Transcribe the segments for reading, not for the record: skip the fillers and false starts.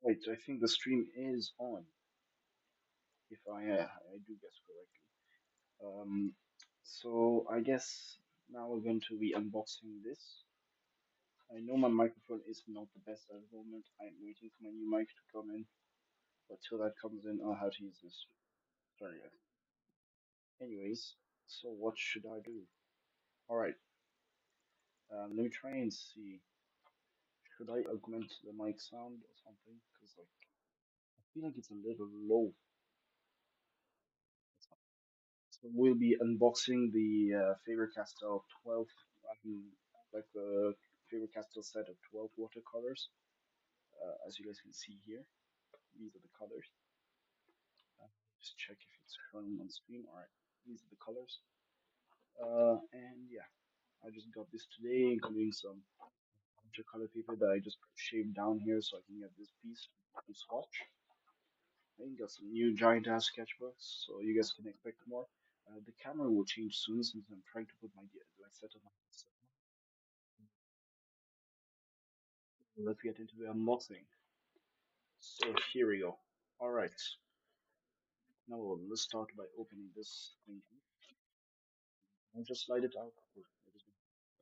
Wait, I think the stream is on, if I do guess correctly. Um, so I guess now we're going to be unboxing this. I know my microphone is not the best at the moment. I'm waiting for my new mic to come in, but till that comes in, I'll have to use this. Sorry, guys. Anyways, so what should I do? All right, let me try and see. Should I augment the mic sound or something? Because like I feel like it's a little low. So we'll be unboxing the Faber-Castell 12, like the Faber-Castell set of 12 watercolors. As you guys can see here, these are the colors. Just check if it's showing on screen. All right, these are the colors. And yeah, I just got this today, including some watercolor paper that I just shaved down here so I can get this piece to swatch. I got some new giant ass sketchbooks, so you guys can expect more. The camera will change soon since I'm trying to put my setup on. Let's get into the unboxing. So here we go. Alright, now let's start by opening this thing. I'll just slide it out. There's a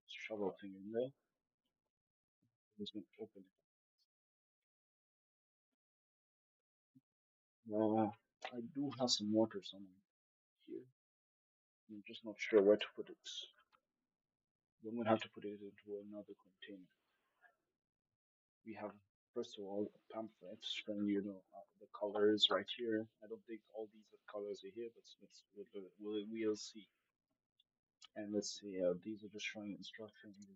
shovel thing in there. I'm just gonna open it. I do have some water somewhere here. I'm just not sure where to put it. I'm gonna have to put it into another container. We have, first of all, a pamphlet showing the colors right here. I don't think all these are colors are here, but we'll see. And let's see, these are just showing instructions.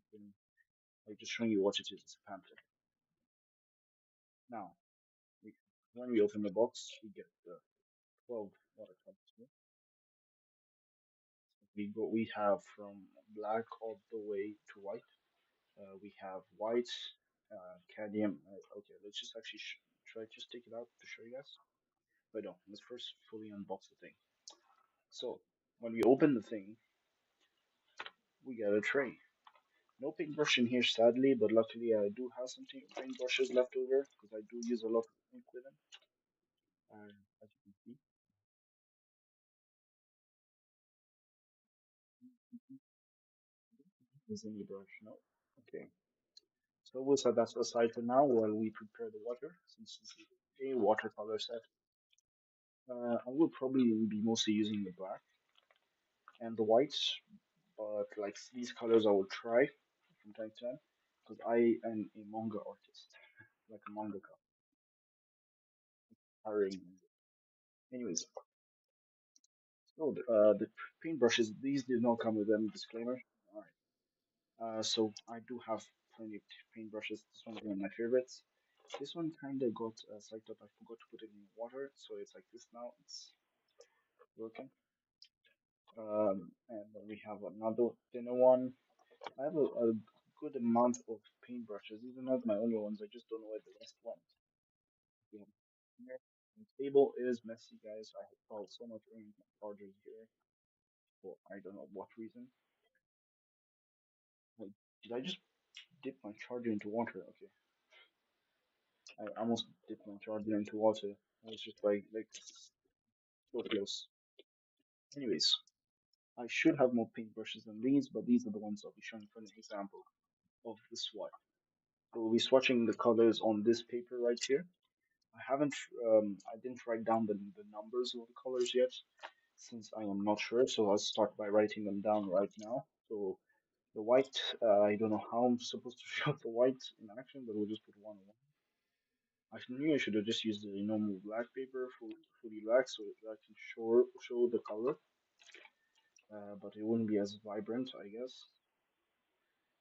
Like just showing you what it is. It's a pamphlet. Now, we, when we open the box, we get the 12 watercolors here. We have from black all the way to white. We have white, cadmium. Okay, let's just actually should I just take it out to show you guys? But no, let's first fully unbox the thing. So when we open the thing, we get a tray. No paintbrush in here, sadly, but luckily I do have some paintbrushes left over because I do use a lot of ink with them. As you can see, is any brush? No. Okay. So we'll set that aside for now while we prepare the water, since this is a watercolor set. I will probably be mostly using the black and the white, but like these colors I will try from time to time because I am a manga artist, like a mangaka, hiring. Anyways, so the paintbrushes, these did not come with them. Disclaimer. All right. So I do have plenty of paintbrushes. This one's one of my favorites. This one kind of got psyched up. I forgot to put it in water, so it's like this now. It's working. And then we have another thinner one. I have a good amount of paintbrushes. These are not my only ones. I just don't know where the rest went. We have here. The table is messy, guys. I have piled so much ink and chargers here for I don't know what reason. Like, did I just dip my charger into water? Okay, I almost dipped my charger into water. I was just like so close. Anyways, I should have more paintbrushes than these, but these are the ones I'll be showing for an example of the swatch. So we'll be swatching the colors on this paper right here. I didn't write down the numbers of the colors yet, since I am not sure. So I'll start by writing them down right now. So the white, I don't know how I'm supposed to show the white in action, but we'll just put 101. I knew I should have just used the normal black paper, fully black, so that I can show the color, but it wouldn't be as vibrant, I guess.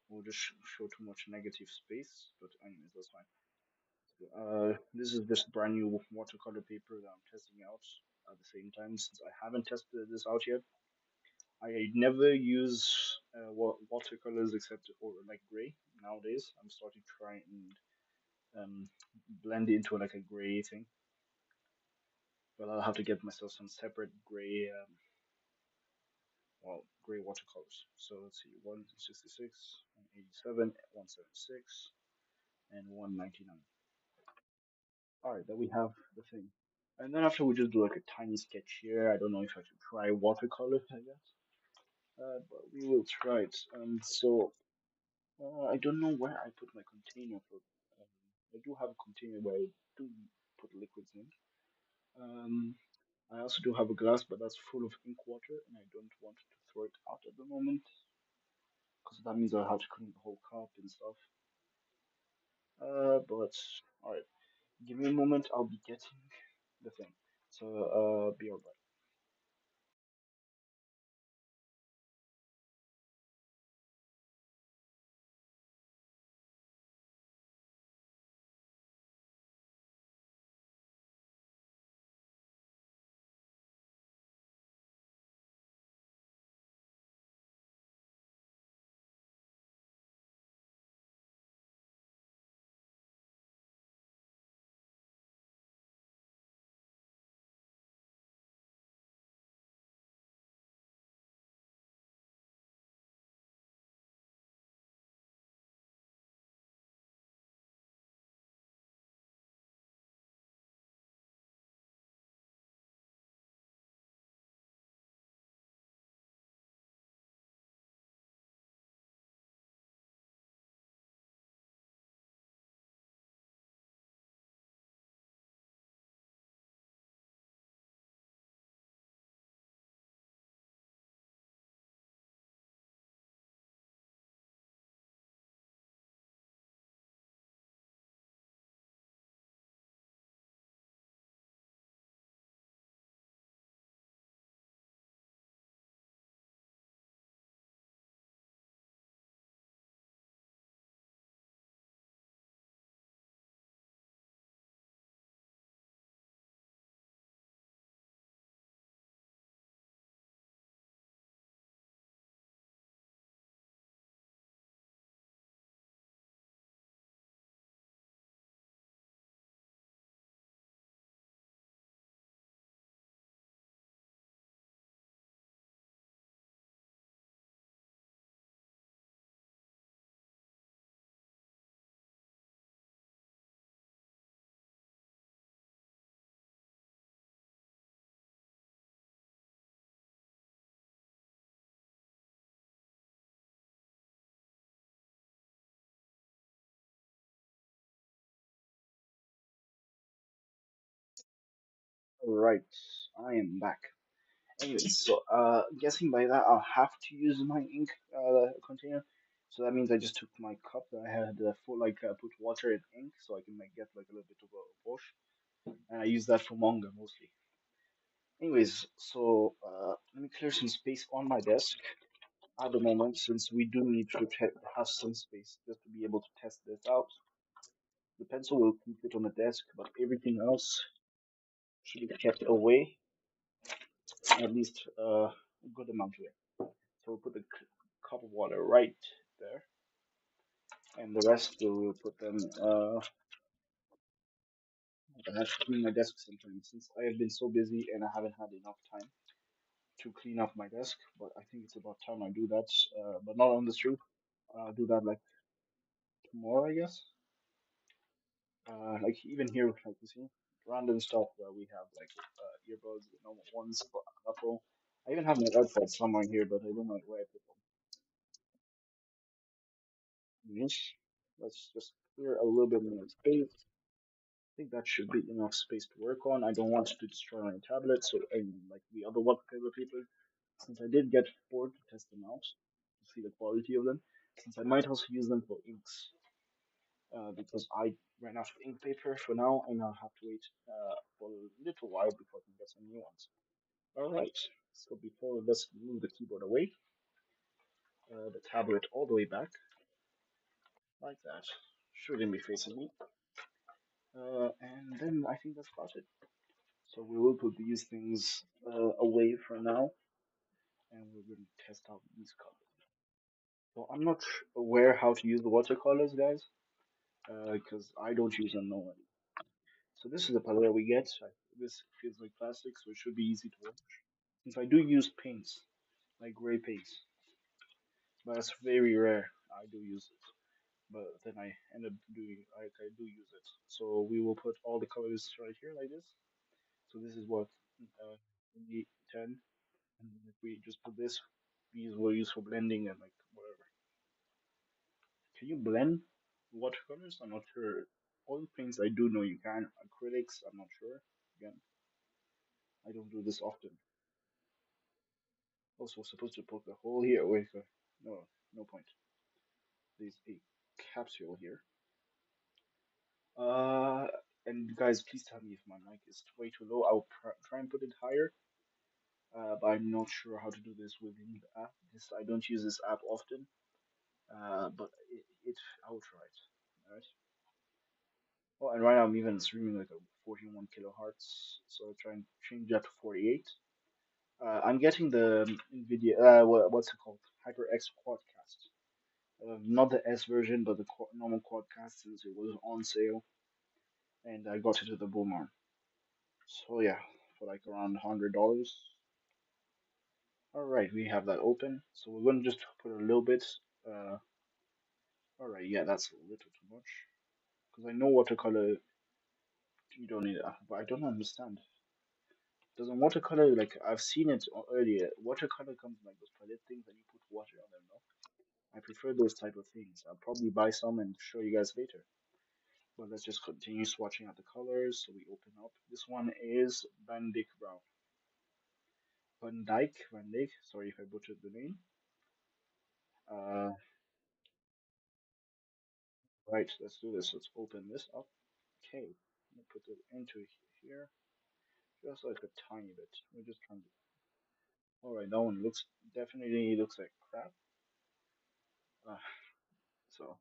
We'll just show too much negative space, but anyways, that's fine. This is just brand new watercolor paper that I'm testing out at the same time, since I haven't tested this out yet. I never use watercolors except or like gray nowadays. I'm starting to try and blend it into like a gray thing. But I'll have to get myself some separate gray watercolors. So let's see, 166, 187, 176, and 199. Alright, then we have the thing. And then after we just do like a tiny sketch here. I don't know if I should try watercolor, I guess. But we will try it. I don't know where I put my container for. I do have a container where I do put liquids in. Um, I also do have a glass, but that's full of ink water, and I don't want to throw it out at the moment because that means I'll have to clean the whole cup and stuff. But alright, give me a moment. I'll be getting the thing. So be alright. Alright, I am back. Anyways, so guessing by that I'll have to use my ink container. So that means I just took my cup that I had full put water and ink so I can get like a little bit of a wash, and I use that for manga mostly. Anyways, so let me clear some space on my desk at the moment since we do need to have some space just to be able to test this out. The pencil will keep it on the desk, but everything else should be kept away, at least a good amount away. So we'll put the cup of water right there, and the rest we'll put them. I have to clean my desk sometimes since I have been so busy and I haven't had enough time to clean up my desk. But I think it's about time I do that. But not on the street. I'll do that like tomorrow, I guess. Like even here, like you see, random stuff where we have like earbuds, the normal ones for Apple. I even have my AirPods somewhere here, but I don't know where I put them. Yes. Let's just clear a little bit more space. I think that should be enough space to work on. I don't want to destroy my tablet, so like the other wallpaper people, since I did get four to test them out to see the quality of them, since I might also use them for inks, because I ran out of ink paper for now, and I'll have to wait for a little while before I can get some new ones. All right. So before let's move the keyboard away, the tablet all the way back, like that. Shouldn't be facing me. And then I think that's about it. So we will put these things away for now, and we're going to test out these colors. So I'm not aware how to use the watercolors, guys, because I don't use them normally. So this is the color we get. This feels like plastic, so it should be easy to wash. Since I do use paints, like gray paints, but it's very rare. I do use it. but then I end up doing I do use it. So we will put all the colors right here like this. So this is what 10, and if we just put this, these we'll use for blending and like whatever. Can you blend watercolors? I'm not sure. Oil paints I do know you can. Acrylics I'm not sure. Again, I don't do this often. Also supposed to poke a hole here. Wait, no, no point. There's a capsule here. Uh, and guys, please tell me if my mic is way too low. I'll try and put it higher. But I'm not sure how to do this within the app. This I don't use this app often. But I'll try it. Alright. Oh, and right now I'm even streaming like a 41 kilohertz, so I'll try and change that to 48. I'm getting the NVIDIA, what's it called? HyperX Quadcast. Not the S version, but the normal Quadcast since it was on sale, and I got it at the bull market. So yeah, for like around $100. All right, we have that open. So we're gonna just put a little bit. Uh, all right, yeah, that's a little too much because I know watercolor you don't need it, but I don't understand. Doesn't watercolor like I've seen it earlier? Watercolor comes in like those palette things that you put water on them. No, I prefer those type of things. I'll probably buy some and show you guys later. But let's just continue swatching out the colors. So we open up. This one is Van Dyck Brown. Van Dyck. Sorry if I butchered the name. Uh, right, let's do this. Let's open this up. Okay, let me put it into here, just like a tiny bit. We're just trying to. All right, that one looks definitely looks like crap. Uh, so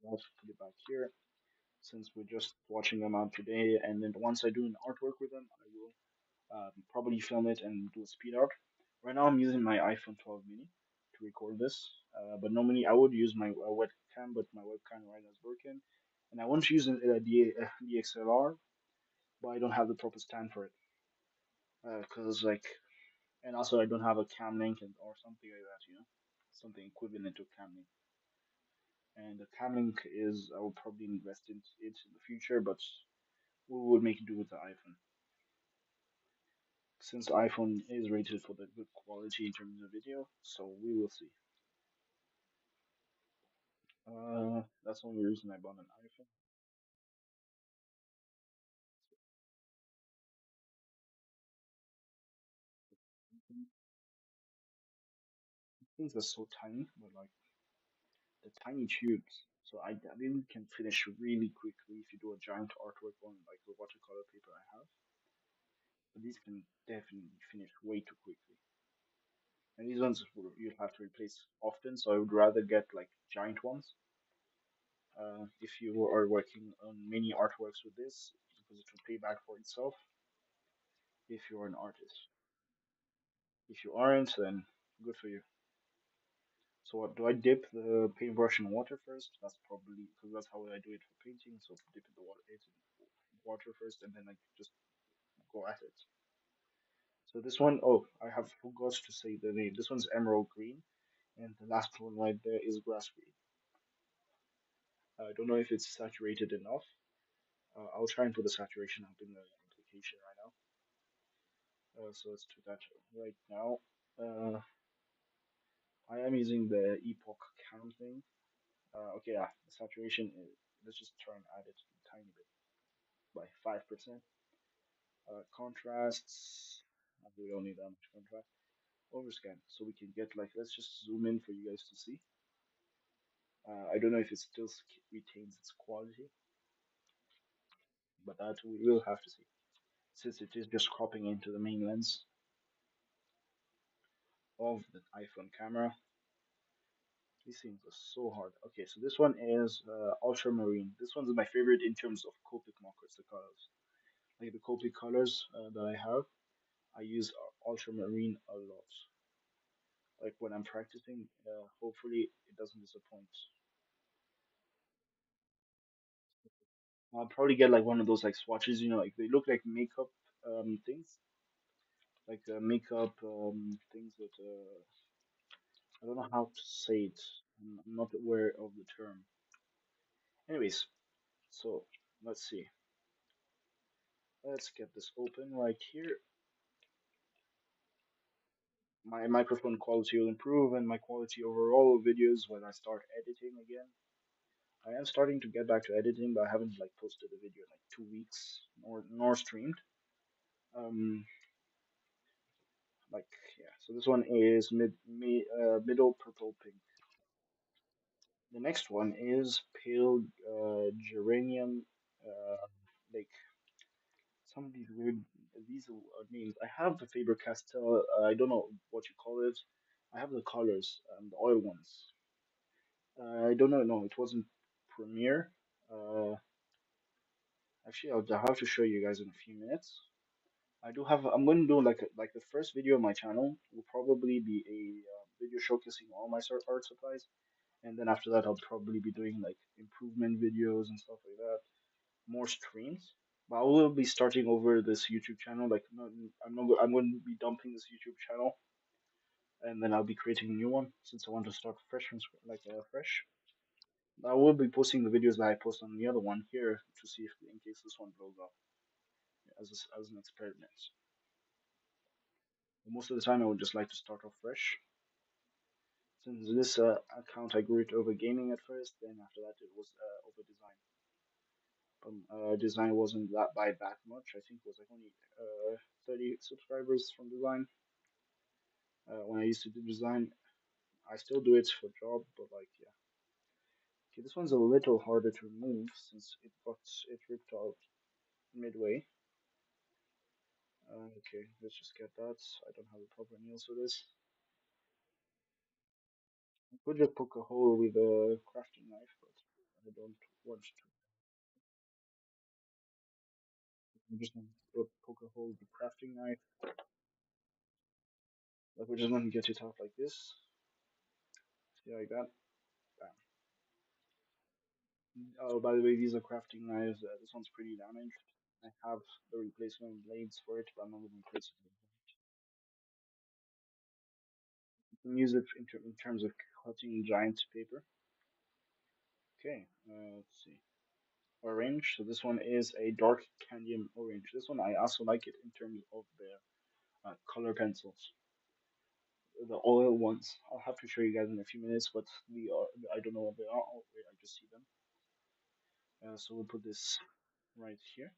I'll put it back here since we're just watching them out today. And then once I do an artwork with them, I will probably film it and do a speed art. Right now, I'm using my iPhone 12 mini to record this. But normally, I would use my webcam, but my webcam right now is broken, and I want to use a DXLR, but I don't have the proper stand for it. Because like, and also I don't have a cam link or something like that, something equivalent to cam link. And the cam link is I will probably invest in it in the future, but we will make do with the iPhone. Since iPhone is rated for the good quality in terms of video, so we will see. That's the only reason I bought an iPhone. Things are so tiny, but like the tiny tubes. So I didn't can finish really quickly if you do a giant artwork on like the watercolor paper I have. But these can definitely finish way too quickly. And these ones you'll have to replace often, so I would rather get like giant ones. If you are working on many artworks with this, because it will pay back for itself if you're an artist. If you aren't, then good for you. So what do I dip the paintbrush in water first? That's probably because that's how I do it for painting. So dip it in water first, and then I just go at it. So this one, oh, I have forgot to say the name. This one's emerald green, and the last one right there is grass green. I don't know if it's saturated enough. I'll try and put the saturation up in the application right now. So let's do that right now. Uh, I am using the epoch count thing. Okay, yeah, the saturation is, let's just try and add it a tiny bit by 5%. Contrasts, we don't need that much contrast. Overscan, so we can get like, let's just zoom in for you guys to see. I don't know if it still retains its quality, but that we will have to see. Since it is just cropping into the main lens of the iPhone camera, these things are so hard. Okay, so this one is ultramarine. This one's my favorite in terms of Copic markers, the colors. Like the Copic colors that I have, I use ultramarine a lot. Like when I'm practicing, hopefully it doesn't disappoint. I'll probably get like one of those like swatches, like they look like makeup things, like makeup things that I don't know how to say it. I'm not aware of the term. Anyways, so let's see. Let's get this open right here. My microphone quality will improve and my quality overall of videos when I start editing again. I am starting to get back to editing, but I haven't like posted a video in like 2 weeks nor streamed. Um, like yeah. So this one is middle purple pink. The next one is pale geranium. Like some of these weird these are names. I have the Faber-Castell. I don't know what you call it. I have the colors, the oil ones. I don't know. No, it wasn't Premiere. Uh, Actually, I'll have to show you guys in a few minutes. I do have. I'm going to do like the first video on my channel will probably be a video showcasing all my art supplies, and then after that, I'll probably be doing like improvement videos and stuff like that, more streams. But I will be starting over this YouTube channel. Like, no, I'm not. I'm going to be dumping this YouTube channel, and then I'll be creating a new one since I want to start fresh from fresh. I will be posting the videos that I post on the other one here to see if in case this one blows up as an experiment. But most of the time, I would just like to start off fresh. Since this account I grew it over gaming at first, then after that it was over design. Design wasn't that by that much. I think it was like only 30 subscribers from design. When I used to do design, I still do it for job, but like yeah. Okay, this one's a little harder to remove since it ripped out midway. Okay, let's just get that. I don't have a proper nails for this. I could just poke a hole with a crafting knife, but I don't want to. I'm just gonna poke a hole with the crafting knife. Like we're just gonna get it out like this. See like that? Bam. Oh, by the way, these are crafting knives. This one's pretty damaged. I have the replacement blades for it, but I'm not gonna replace it. You can use it in terms of cutting giant paper. Okay, let's see. Orange. So this one is a dark cadmium orange. This one I also like it in terms of the color pencils. The oil ones. I'll have to show you guys in a few minutes, but I don't know what they are. Oh, wait, I just see them. So we'll put this right here.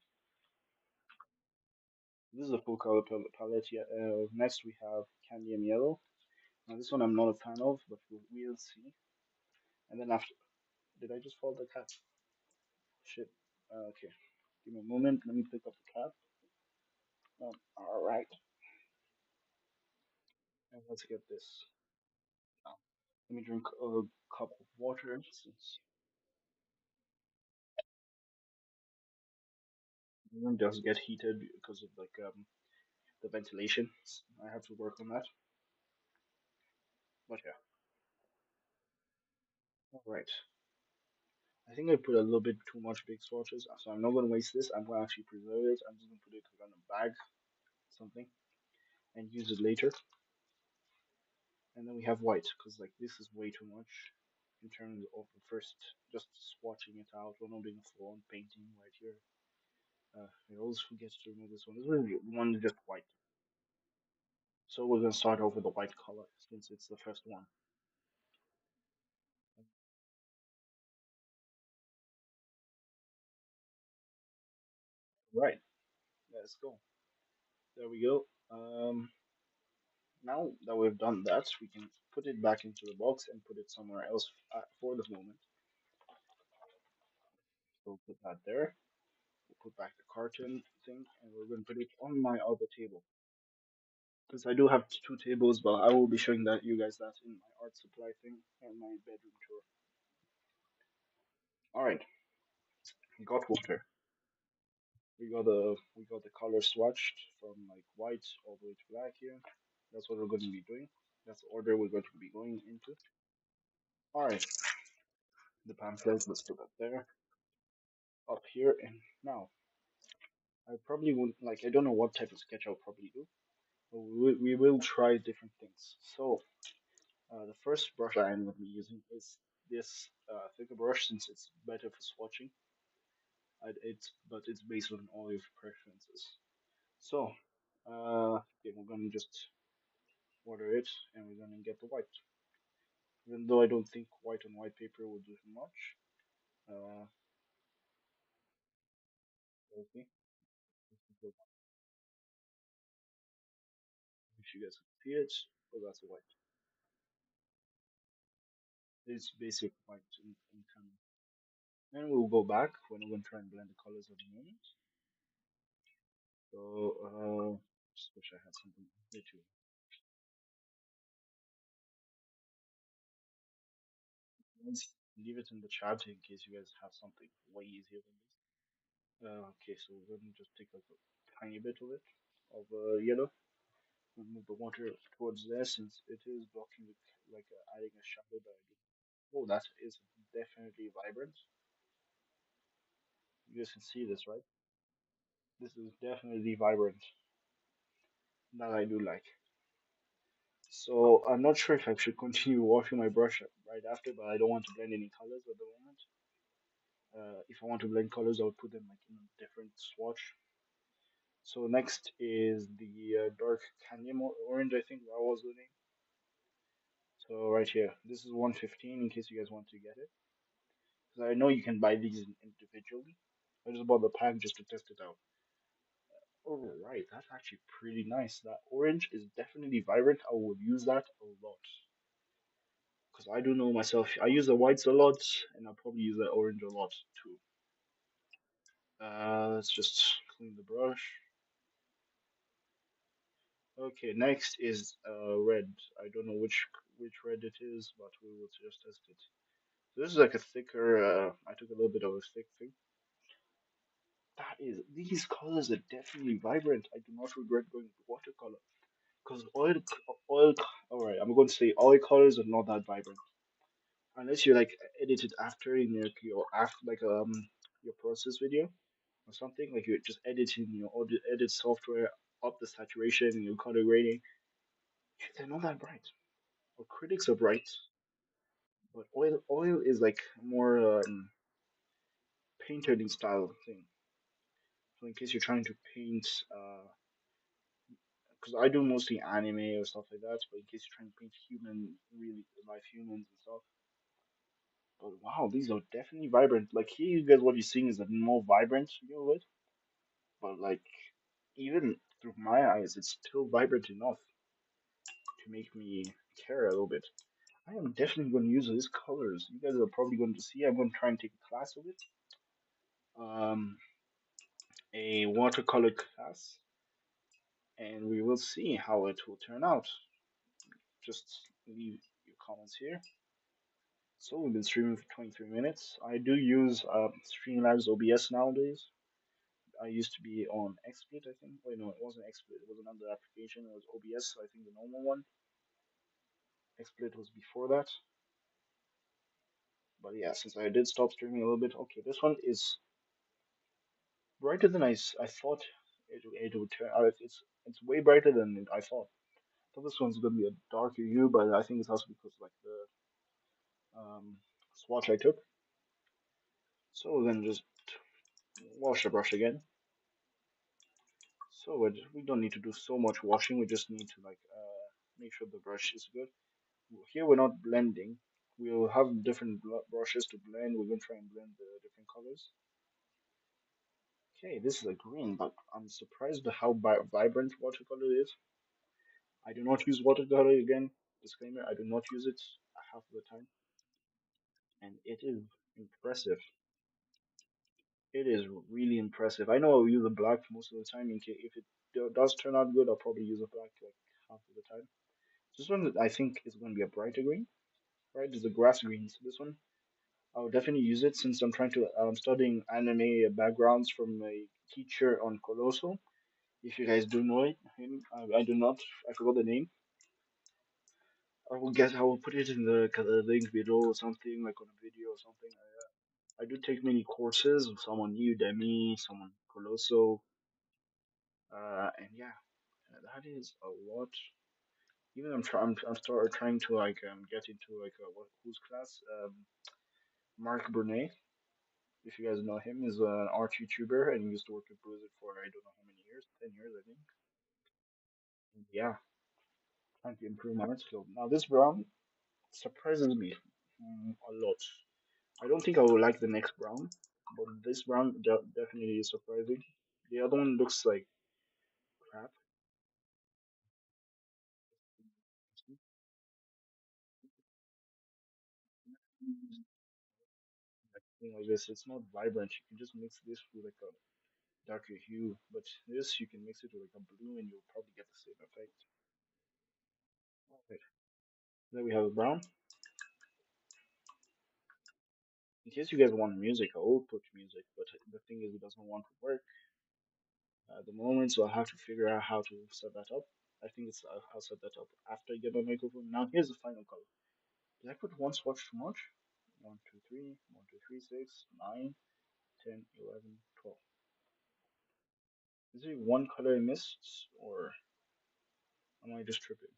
This is a full color palette. Yeah. Next we have cadmium yellow. Now this one I'm not a fan of, but we'll see. And then after, did I just fall the cat? Shit. Okay. Give me a moment. Let me pick up the cat. All right. And let's get this. Now, let me drink a cup of water since the room does get heated because of like the ventilation. I have to work on that. But yeah. All right. I think I put a little bit too much big swatches, so I'm not gonna waste this. I'm gonna actually preserve it. I'm just gonna put it in a bag, something, and use it later. And then we have white, because like this is way too much in terms of the first just swatching it out. We're not doing full on painting right here. I always forget to remove this one. This one is just white. So we're gonna start off with the white color since it's the first one. Right, let's go. There we go. Now that we've done that, we can put it back into the box and put it somewhere else for the moment. So we'll put that there. We'll put back the carton thing, and we're going to put it on my other table. Because I do have two tables, but I will be showing that you guys that in my art supply thing and my bedroom tour. All right, we got water. We got the color swatched from like white all the way to black here. That's what we're going to be doing. That's the order we're going to be going into. All right, the pamphlet. Let's put that there, up here, and now I probably won't like. I don't know what type of sketch I'll probably do, but we will try different things. So The first brush I am going to be using is this thicker brush since it's better for swatching. But it's based on all your preferences. So, okay, we're gonna just water it, and we're gonna get the white. Even though I don't think white on white paper will do much. Uh, okay. If you guys can see it, oh, that's a white. It's basic white in kind. Then we'll go back when we're gonna try and blend the colors at the moment. So, just wish I had something here too. Let's leave it in the chat in case you guys have something way easier than this. Okay, so we're gonna just take like a tiny bit of it, of yellow, and move the water towards there since it is blocking the, like adding a shadow that I do. Oh, that is definitely vibrant. You guys can see this, right? This is definitely vibrant. That I do like. So I'm not sure if I should continue washing my brush right after, but I don't want to blend any colors at the moment. If I want to blend colors, I would put them like in a different swatch. So next is the dark canyon orange. I think that was the name. So right here, this is 115 in case you guys want to get it. Because I know you can buy these individually. I just bought the pack just to test it out. Oh right, that's actually pretty nice. That orange is definitely vibrant. I would use that a lot. Because I do know myself, I use the whites a lot, and I'll probably use the orange a lot too. Let's just clean the brush. Okay, next is red. I don't know which red it is, but we will just test it. So this is like a thicker. I took a little bit of a thick thing. That is, these colors are definitely vibrant. I do not regret going with watercolor because oil. All right, I'm going to say oil colors are not that vibrant unless you like edit it after in your after like your process video or something. Like you're just editing your edit software up the saturation and your color grading. They're not that bright. Or critics are bright, but oil is like more painterly style thing. So in case you're trying to paint, because I do mostly anime or stuff like that, but in case you're trying to paint human, really life humans and stuff. But wow, these are definitely vibrant. Like here, you guys, what you're seeing is a more vibrant violet, but like even through my eyes, it's still vibrant enough to make me care a little bit. I am definitely going to use these colors. You guys are probably going to see. I'm going to try and take a class of it. Um, a watercolor class, and we will see how it will turn out. Just leave your comments here. So we've been streaming for 23 minutes. I do use Streamlabs OBS nowadays. I used to be on XSplit, I think. Wait, no, it wasn't XSplit. It was another application. It was OBS, I think the normal one. XSplit was before that. But yeah, since I did stop streaming a little bit, okay, this one is brighter than I thought it would turn out. It's way brighter than I thought. I thought this one's gonna be a darker hue, but I think it's also because like the swatch I took. So then just wash the brush again. So we don't need to do so much washing. We just need to like make sure the brush is good. Here we're not blending. We'll have different brushes to blend. We're gonna try and blend the different colors. Okay, this is a green, but I'm surprised at how vibrant watercolor is. I do not use watercolor again. Disclaimer: I do not use it half of the time, and it is impressive. It is really impressive. I know I'll use a black most of the time. In case if it does turn out good, I'll probably use a black like half of the time. This one I think is going to be a brighter green, right? It's a grass green. So this one I'll definitely use it since I'm trying to. I'm studying anime backgrounds from a teacher on Colossal. If you guys do know him, I do not. I forgot the name. I will get. I will put it in the link below or something, like on a video or something. I do take many courses. Some on Udemy, some on Colossal, and yeah, that is a lot. Even I'm start trying to like get into like whose class Mark Brunet. If you guys know him, is an art YouTuber and he used to work at Blizzard for I don't know how many years, 10 years I think. Yeah, trying to improve my art skill. Now this brown surprises me a lot. I don't think I will like the next brown, but this brown definitely is surprising. The other one looks like crap. Thing like this, it's not vibrant. You can just mix this with like a darker hue, but this you can mix it with like a blue and you'll probably get the same effect. Okay. Then we have a brown. In case you guys want music, I will put music, but the thing is, it doesn't want to work at the moment, so I have to figure out how to set that up. I think I'll set that up after I get my microphone. Now here's the final color. Did I put one swatch too much? 1, 2, 3, 1, 2, 3, 6, 9, 10, 11, 12. Is there one color I missed, or am I just tripping?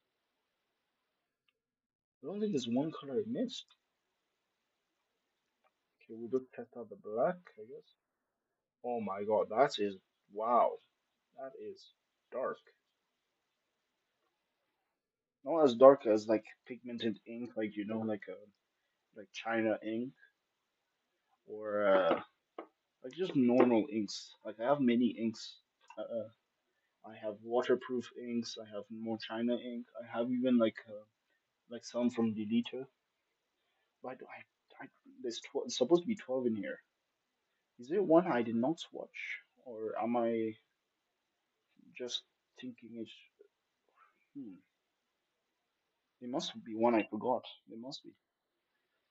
I don't think there's one color I missed. Okay, we'll just test out the black, I guess. Oh my god, that is wow. That is dark. Not as dark as like pigmented ink, like like China ink or like just normal inks. Like I have many inks. I have waterproof inks. I have more China ink. I have even like some from Delita. But there's it's supposed to be 12 in here. Is there one I did not swatch, or am I just thinking it's? Hmm, there must be one I forgot. There must be.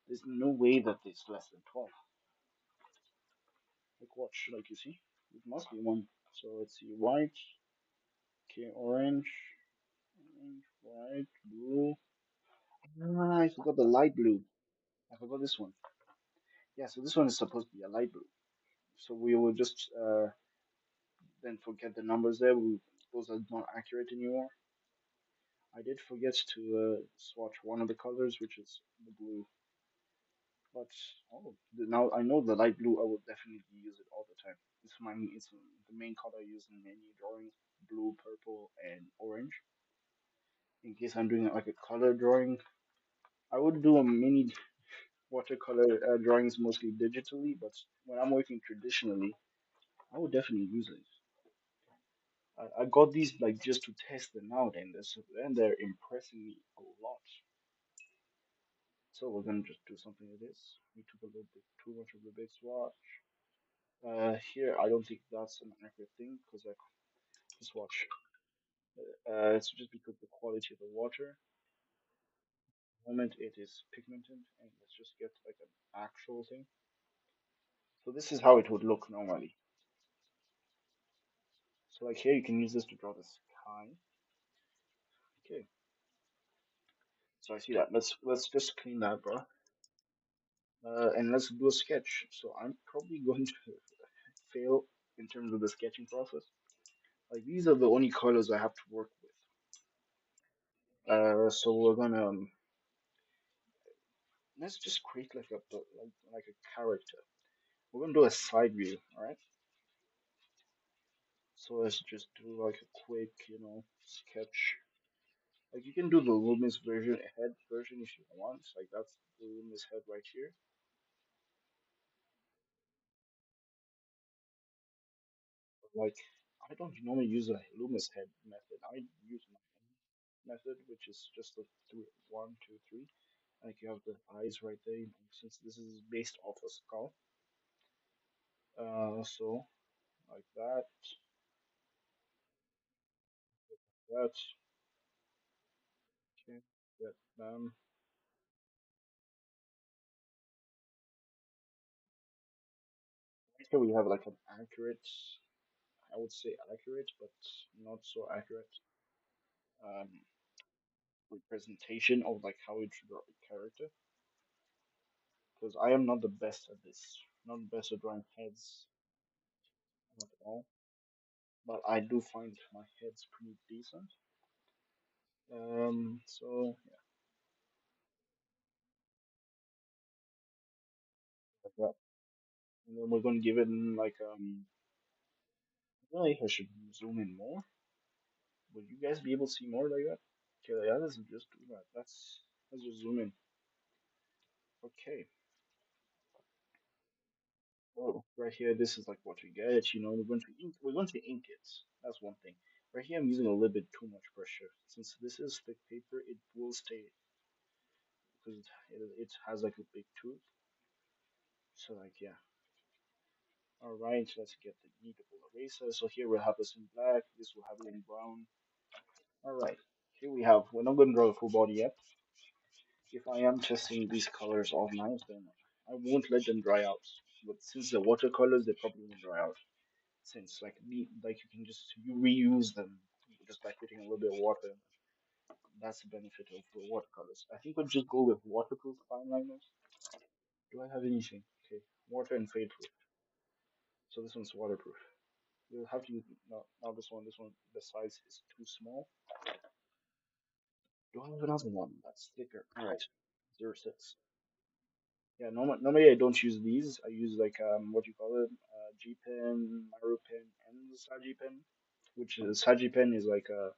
There's no way that it's less than 12. Like watch, like you see, it must be one. So let's see, white, okay, orange, orange, white, blue. Ah, I forgot the light blue. I forgot this one. Yeah, so this one is supposed to be a light blue. So we will just then forget the numbers there. Those are not accurate anymore. I did forget to swatch one of the colors, which is the blue. But now I know the light blue. I will definitely use it all the time. It's the main color I use in any drawings: blue, purple, and orange. In case I'm doing like a color drawing, I would do a mini watercolor drawings mostly digitally. But when I'm working traditionally, I would definitely use it. I got these like just to test them out, and they're impressing me a lot. So we're gonna just do something with this. We took a little bit too much of the big swatch. Here I don't think that's an accurate thing because I just watch. It's just because the quality of the water. The moment it is pigmented, and let's just get like an actual thing. So this is how it would look normally. So like here you can use this to draw the sky. Okay. So I see that. Let's just clean that, bro. And let's do a sketch. So I'm probably going to fail in terms of the sketching process. Like these are the only colors I have to work with. So we're gonna let's just create like like a character. We're gonna do a side view, all right? So let's just do like a quick, sketch. Like you can do the Loomis version, head version if you want. Like that's the Loomis head right here. Like I don't normally use a Loomis head method. I use my method, which is just a three, one, two, three. Like you have the eyes right there. Since this is based off a skull, so like that, that. Okay, get them. Here we have like an accurate, I would say accurate, but not so accurate um, representation of like how you should draw a character. Because I am not the best at this, not the best at drawing heads, not at all. But I do find my heads pretty decent. So yeah, like that. And then we're gonna give it like I don't know if I should zoom in more. Would you guys be able to see more like that? Okay, yeah, let's just do that. Let's just zoom in. Okay. Oh, right here, this is like what we get. You know, we're going to ink it. That's one thing. Right here, I'm using a little bit too much pressure. Since this is thick paper, it will stay because it has like a big tooth. So like yeah. All right, let's get the kneadable eraser. So here we'll have this in black. This will have it in brown. All right. Here we have. We're not going to draw the full body yet. If I am testing these colors offline, then I won't let them dry out. But since they're watercolors, they probably won't dry out. Since like you can just you reuse them just by putting a little bit of water. That's the benefit of the watercolors. I think we'll just go with waterproof fine liners. Do I have anything? Okay, water and fade proof. So this one's waterproof. You'll have to use not this one. This one the size is too small. Do I have another one that's thicker? All right, 06. Yeah, normally I don't use these. I use like what you call it, G pen, Maru pen, and the Saji pen. Which is Saji pen is like a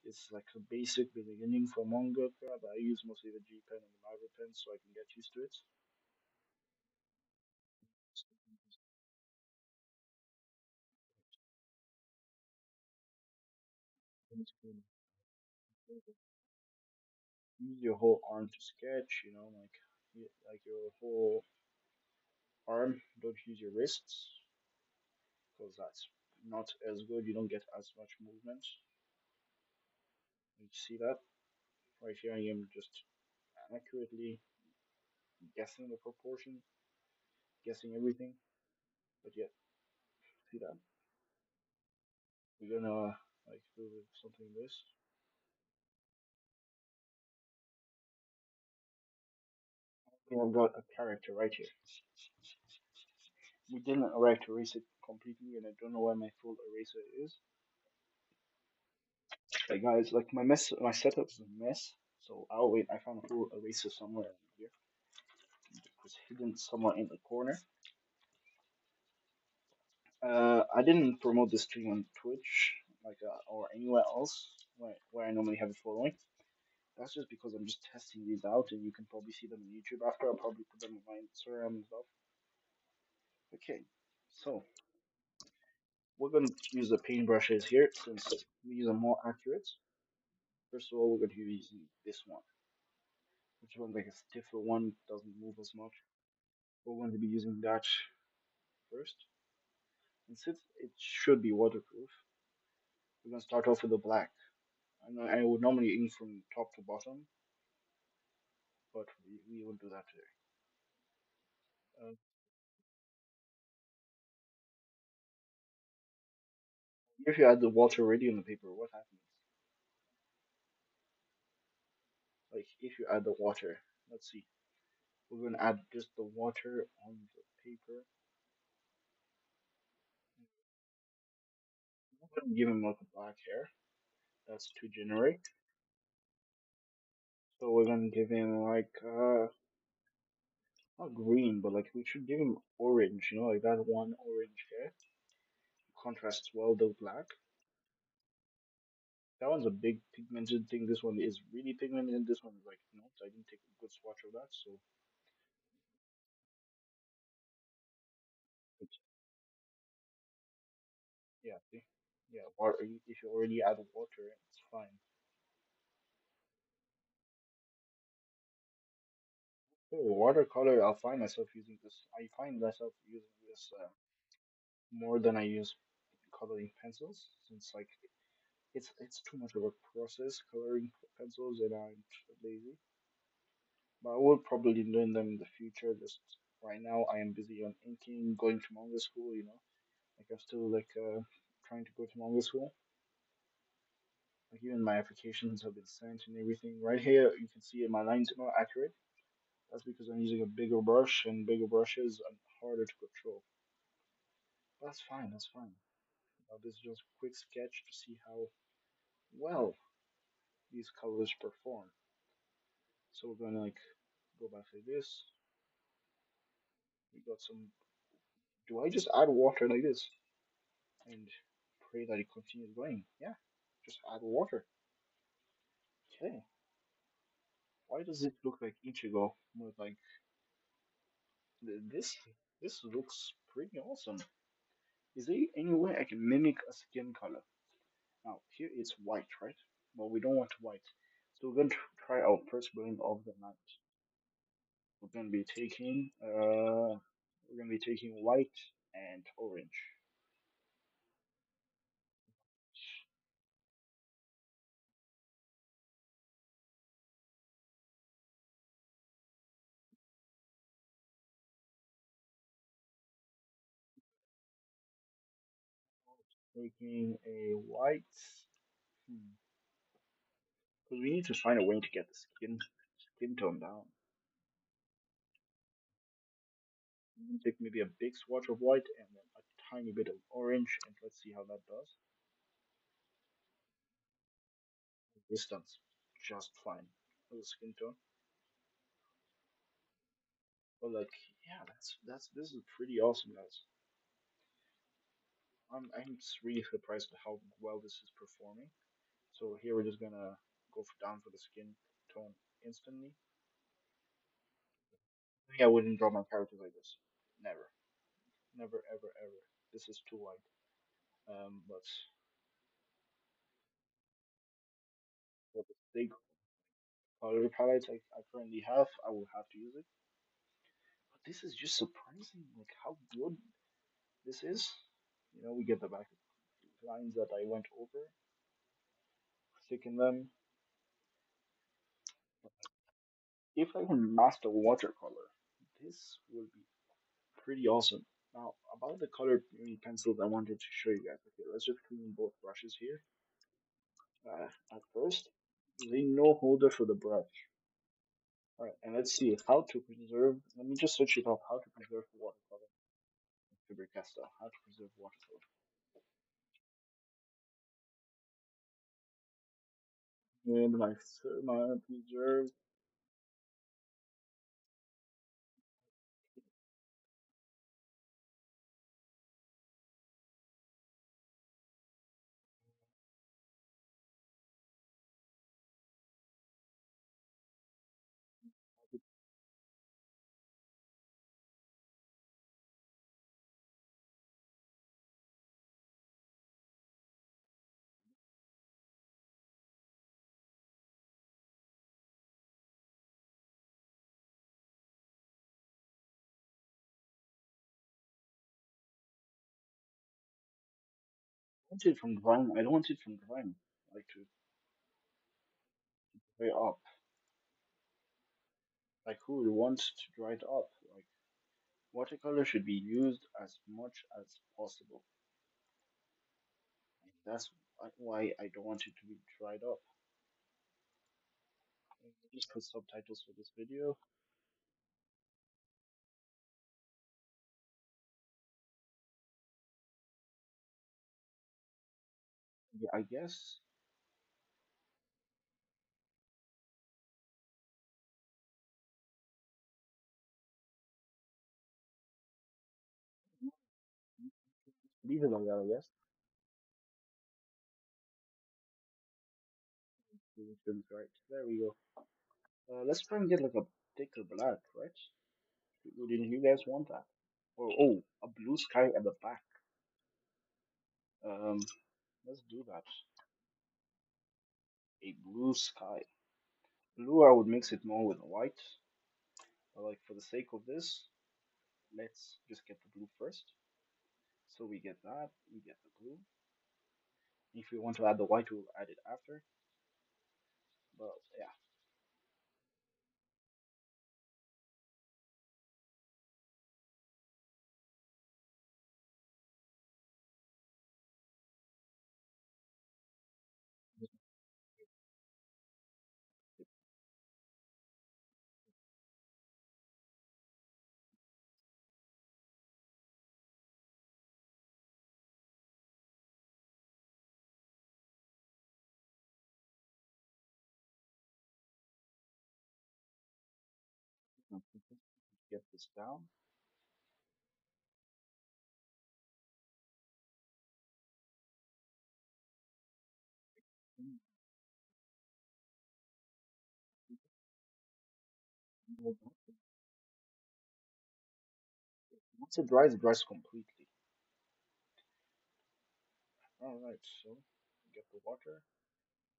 it's like a basic beginning for mangaka, but I use mostly the G pen and the Maru pen so I can get used to it. Use your whole arm to sketch, you know, like your whole arm. Don't use your wrists because that's not as good. You don't get as much movement. You see that right here? I am just accurately guessing the proportion, guessing everything. But yeah, see that? We're gonna like do something like this. Okay, I've got a character right here. We didn't erect erase it completely, and I don't know where my full eraser is. Like guys, like my setup is a mess. So I'll wait. I found a full eraser somewhere here. It's hidden somewhere in the corner. I didn't promote this stream on Twitch, like or anywhere else where I normally have a following. That's just because I'm just testing these out, and you can probably see them on YouTube after. I'll probably put them on my Instagram and stuff. Okay, so we're gonna use the paintbrushes here since these are more accurate. First of all, we're going to be using this one, which one's like a stiffer one, doesn't move as much. We're going to be using that first. And since it should be waterproof, we're going to start off with the black. I would normally ink from top to bottom, but we won't do that today. If you add the water already on the paper, what happens? Like if you add the water, let's see. We're going to add just the water on the paper. We're going to give him like a black hair. That's too generic. So we're going to give him like not green, but like we should give him orange, you know, like that one orange hair. Contrasts well with black. That one's a big pigmented thing. This one is really pigmented, and this one is like not. I didn't take a good swatch of that, so it's, yeah, see, yeah. Water. If you already add water, it's fine. So watercolor, I'll find myself using this. I find myself using this more than I use coloring pencils, since like it's too much of a process coloring pencils, and I'm lazy. But I will probably learn them in the future. Just right now, I am busy on inking, going to manga school. You know, like I'm still like trying to go to manga school. Like even my applications have been sent and everything. Right here, you can see my lines are not accurate. That's because I'm using a bigger brush, and bigger brushes are harder to control. But that's fine. That's fine. This is just a quick sketch to see how well. these colors perform. So we're gonna like go back like this. We got some. Do I just add water like this and pray that it continues going? Yeah, just add water. Okay. Why does it look like Ichigo? With like this? This looks pretty awesome. Is there any way I can mimic a skin color? Now here it's white, right? But we don't want white, so we're going to try our first blend of the night. We're going to be taking white and orange. Taking a white. Because we need to find a way to get the skin tone down. Take maybe a big swatch of white and then a tiny bit of orange, and let's see how that does. This does just fine for the skin tone. But like, yeah, that's this is pretty awesome, guys. I'm just really surprised at how well this is performing. So here we're just gonna down for the skin tone instantly. I think I wouldn't draw my character like this. Never, never, ever, ever. This is too white. But for the big color palette I currently have, I will have to use it. But this is just surprising, like how good this is. We get the back lines that I went over, thicken them. If I can master watercolor, this will be pretty awesome. Now, about the color pencils, I wanted to show you guys. Okay, let's just clean both brushes here. At first, there's no holder for the brush. Alright, and let's see how to preserve. Let me just search it up. How to preserve watercolor. Faber-Castell. How to preserve watercolor. And my preserve. I want it from drawing. I don't want it from drawing. I like to draw it up. Like who would want to draw it up? Like watercolor should be used as much as possible. And that's why I don't want it to be dried up. Just put subtitles for this video. Yeah, I guess leave it like that. I guess. Right. There we go. Let's try and get like a thicker black, right? Didn't you guys want that? Oh, a blue sky at the back. Um, let's do that. A blue sky. Blue, I would mix it more with white. But like for the sake of this, let's just get the blue first. So we get that, we get the blue. If we want to add the white, we'll add it after. But yeah, get this down. Mm, once it dries completely. All right, so get the water.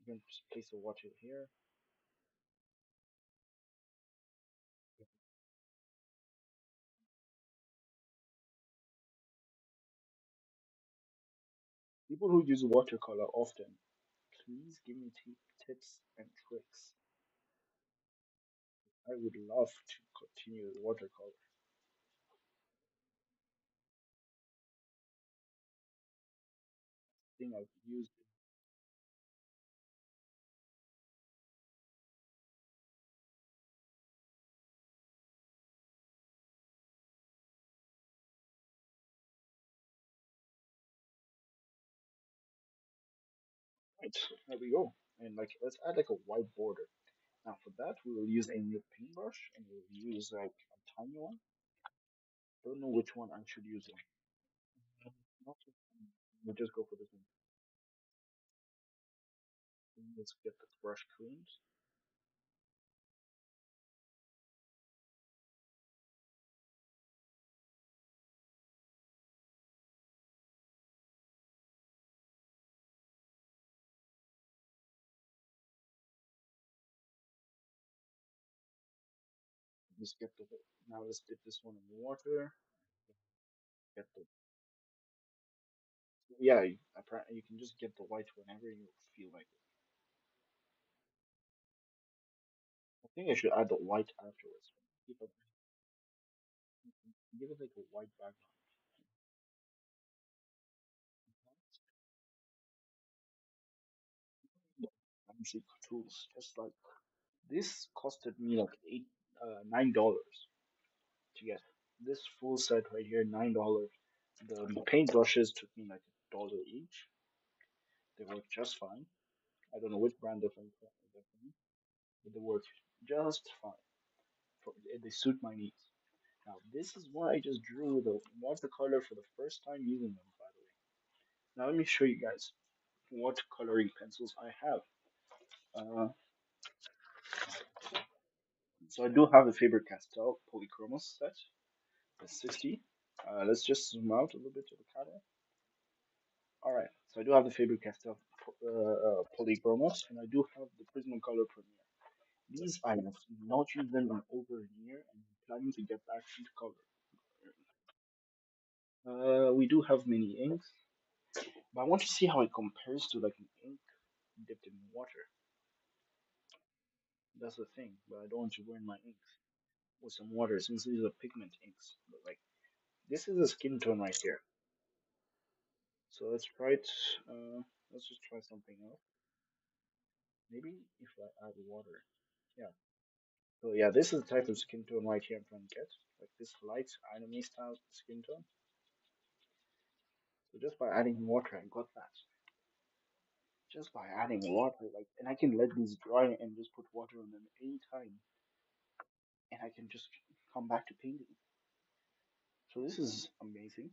You can just place the water here. People who use watercolor often, please give me tips and tricks. I would love to continue with watercolor. Thing I've used. Right, so there we go. And like, let's add like a white border. Now for that, we will use a new paintbrush and we'll use like a tiny one. Don't know which one I should use. Not just, we'll just go for this one. Let's get the brush cleaned. Just get the now let's dip this one in water. Get the yeah. You can just get the white whenever you feel like it. I think I should add the white afterwards. Keep it, give it like a white background. Fancy tools, just like this costed me like $9 to get this full set right here. $9. The paint brushes took me like $1 each. They work just fine. I don't know which brand they're from, but they work just fine. They suit my needs. Now this is what I just drew with a watercolor for the first time using them, by the way. Now let me show you guys what coloring pencils I have. Uh, so I do have a Faber-Castell Polychromos set, the 60. Let's just zoom out a little bit to the camera. All right, so I do have the Faber-Castell Polychromos, and I do have the Prismacolor Premier. These I have not used them in over a year, and I'm planning to get back into color. We do have many inks, but I want to see how it compares to like an ink dipped in water. That's the thing, but I don't want to burn my inks with some water since these are pigment inks. But like this is a skin tone right here. So let's try it. Uh, let's just try something else. Maybe if I add water. Yeah. So yeah, this is the type of skin tone right here I'm trying to get. Like this light anime style skin tone. So just by adding water, I got that. Just by adding water, like, and I can let these dry and just put water on them anytime, and I can just come back to painting. So this is amazing.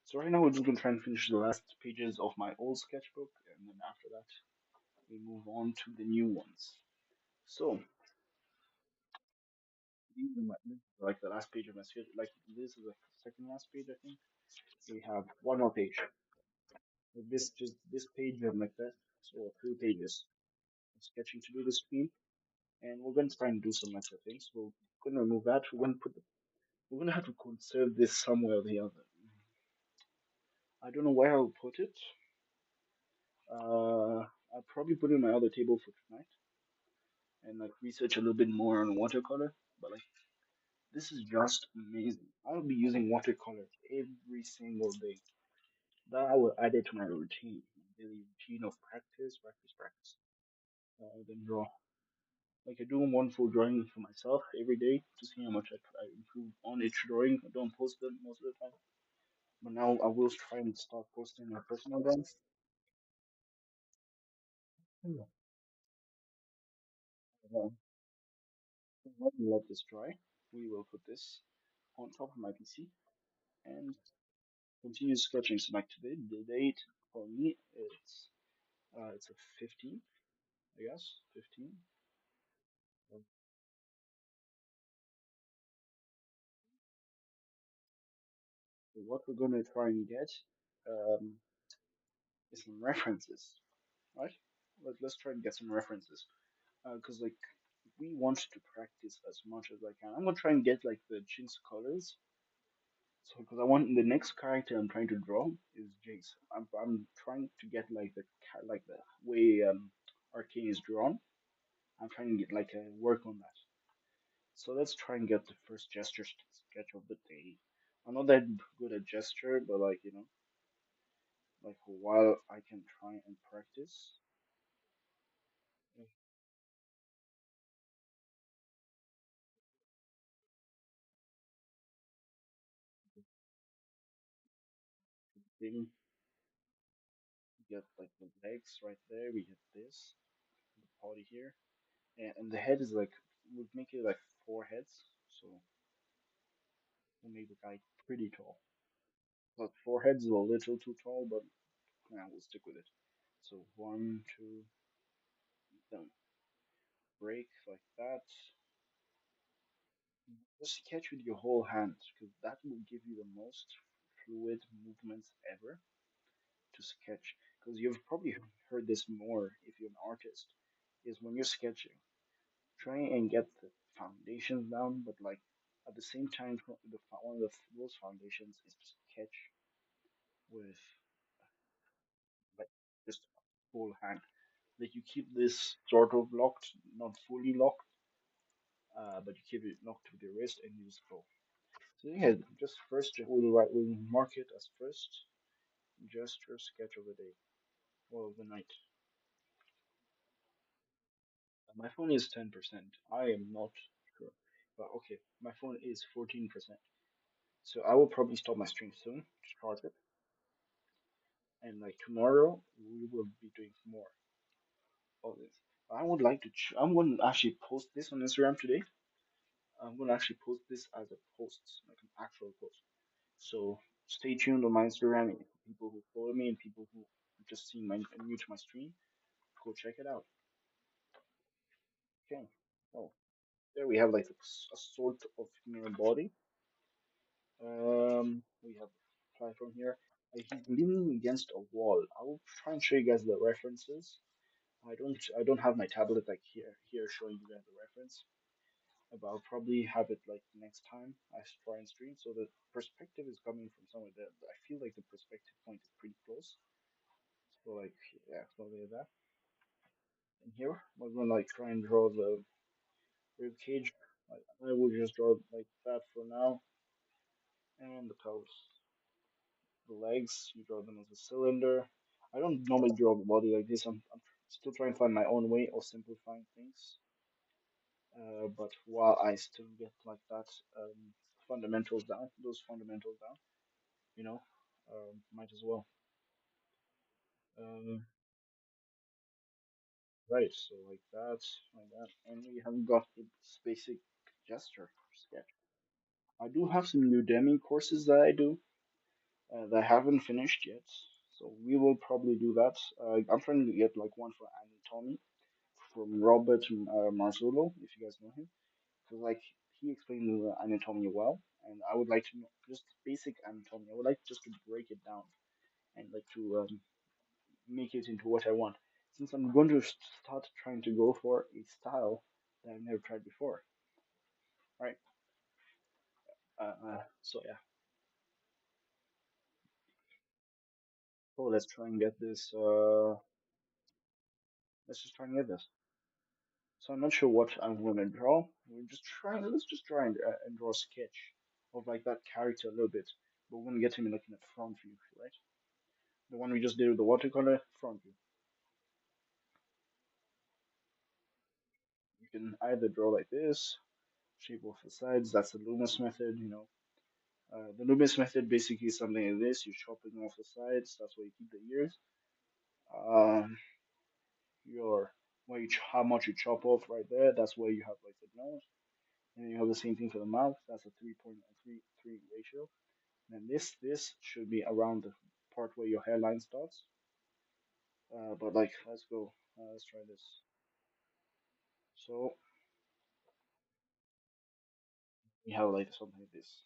So right now we're just gonna try and finish the last pages of my old sketchbook, and then after that we move on to the new ones. So these are like the last page of my sketch. Like this is like the second last page, I think. So we have one more page. With this just this page we have like that. So three pages. Sketching to do the screen, and we're going to try and do some extra things. We're going to remove that. We're going to have to conserve this somewhere or the other. I don't know where I'll put it. I'll probably put it in my other table for tonight and like research a little bit more on watercolor. But like this is just amazing. I'll be using watercolor every single day. That I will add it to my routine, my daily routine of practice, practice, practice. Then draw. Like I do one full drawing for myself every day to see how much I improve on each drawing. I don't post them most of the time, but now I will try and start posting my personal ones. Yeah. Let me let this dry. we will put this on top of my PC and continue sketching. So like today, the date for me it's a 15, I guess 15. So what we're gonna try and get um, is some references, right? Let's try and get some references because like we want to practice as much as I can. I'm gonna try and get like the Jinx colors. So because I want the next character I'm trying to draw is Jinx. I'm trying to get like like the way Arcane is drawn. I'm trying to get like a work on that. So let's try and get the first gesture sketch of the day. I'm not that good at gesture, but like like while I can try and practice. Then we get like the legs right there. We get this, the body here, and the head is like we'll make it like four heads. So we'll make the guy pretty tall. But four heads is a little too tall, but yeah, we'll stick with it. So one, two, then break like that. Just sketch with your whole hand because that will give you the most fluid movements ever to sketch. Because you've probably heard this more if you're an artist, is when you're sketching, try and get the foundations down, but like at the same time, one of those foundations is to sketch with like just full hand. Like you keep this sort of locked, not fully locked, but you keep it locked with your wrist and you just go. So yeah, just first we'll mark it as first gesture sketch of the day or of the night. My phone is 10%. I am not sure, but okay, my phone is 14%. So I will probably stop my stream soon to charge it, and like tomorrow we will be doing more of this. I would like to. I'm going to actually post this on Instagram today. I'm going to actually post this as a post, like an actual post. So stay tuned on my Instagram. And people who follow me and people who just see my new to my stream, go check it out. Okay. Oh, there we have like a sort of mirror body. We have platform here. He's leaning against a wall. I will try and show you guys the references. I don't have my tablet like here showing you guys the reference. But I'll probably have it like next time I try and stream. So the perspective is coming from somewhere there. I feel like the perspective point is pretty close. So like yeah, something like that. And here we're gonna like try and draw the rib cage. I will just draw like that for now. And the pelvis. The legs, you draw them as a cylinder. I don't normally draw the body like this. I'm still trying to find my own way of simplifying things. But while I still get like that fundamentals down, those fundamentals down, you know, might as well. Um, right, so like that, and we haven't got its basic gesture sketch. I do have some Udemy courses that I do that I haven't finished yet, so we will probably do that. I'm trying to get like one for anatomy from Robert Marzullo, if you guys know him, because like he explained the anatomy well, and I would like to know just basic anatomy. I would like just to break it down and like to make it into what I want. Since I'm going to start trying to go for a style that I've never tried before, right? So yeah. So let's try and get this. Let's just try and get this. So I'm not sure what I'm gonna draw. We're just trying. Let's just try and draw a sketch of like that character a little bit. But we're gonna get him in like in a front view, right? The one we just did with the watercolor front view. You can either draw like this, shape off the sides. That's the Loomis method, you know. The Loomis method basically is something like this. You're chopping off the sides. That's where you keep the ears. Um, your how much you chop off right there. That's where you have like the nose. And then you have the same thing for the mouth. That's a 3.33 ratio. And this should be around the part where your hairline starts. But like, let's go. Let's try this. So we have like something like this.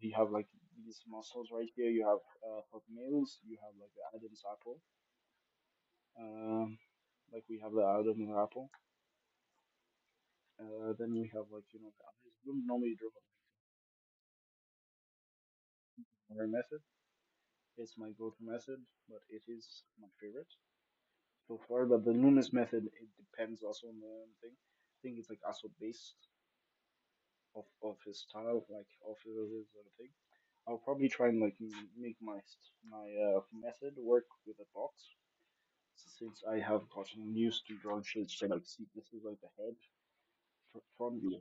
You have like these muscles right here. You have for males, you have like the Adam's apple. Um, like we have the Adam's apple. Then we have like the eyes. We don't normally draw a method. It's my go-to method, but it is my favorite so far. But the Loomis method, it depends also on the thing. I think it's like also based of his style, like of his thing. I'll probably try and like make my method work with a box since I have gotten used to drawing shapes. So like, see, this is like the head front view.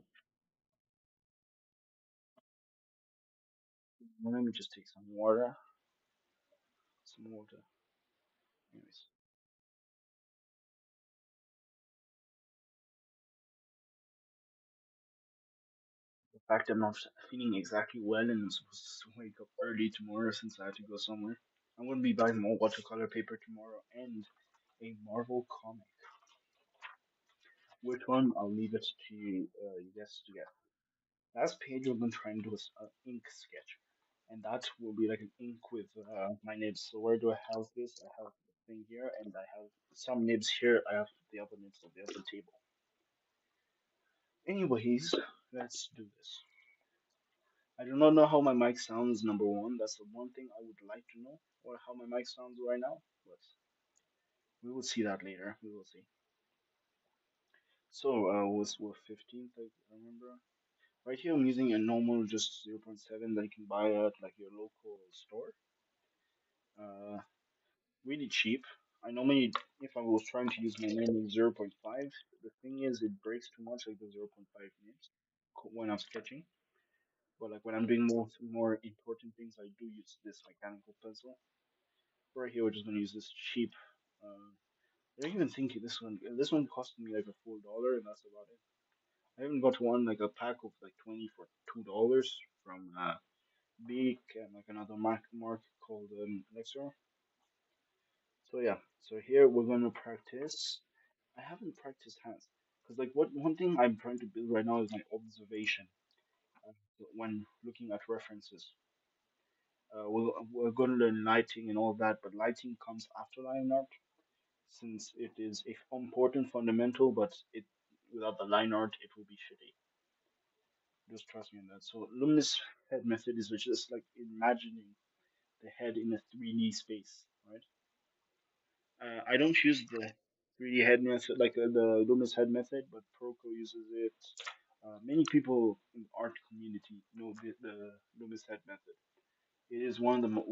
Let me just take some water. Some water. Anyways, the fact I'm not feeling exactly well and I'm supposed to wake up early tomorrow since I had to go somewhere. I'm gonna be buying more watercolor paper tomorrow and a Marvel comic. Which one? I'll leave it to you guys to get. Last page we're gonna try and do is an ink sketch, and that will be like an ink with my nibs. So where do I have this? I have the thing here, and I have some nibs here. I have the other nibs on the other table. Anyways, let's do this. I do not know how my mic sounds. Number one, that's the one thing I would like to know, or how my mic sounds right now. But we will see that later. We will see. So was 15th, I remember. Right here, I'm using a normal just zero point 0.7 that you can buy at like your local store. Uh, really cheap. I normally, if I was trying to use my normal zero point 0.5, the thing is it breaks too much like the zero point 0.5 nibs when I'm sketching. But like when I'm doing more important things, I do use this mechanical pencil. Right here, we're just gonna use this cheap. Uh, I don't even think this one cost me like a full dollar, and that's about it. I haven't got one like a pack of like 20 for $2 from Beak and like another mark called Elixir. So yeah, so here we're gonna practice. I haven't practiced hands because like what one thing I'm trying to build right now is my observation uh, when looking at references. We're going to learn lighting and all that, but lighting comes after line art since it is a important fundamental, but it without the line art it will be shitty. Just trust me on that. So luminous head method is which is like imagining the head in a 3D space, right? I don't use the 3D head method, like the Loomis head method, but Proco uses it. Many people in the art community know the Loomis head method. It is one of the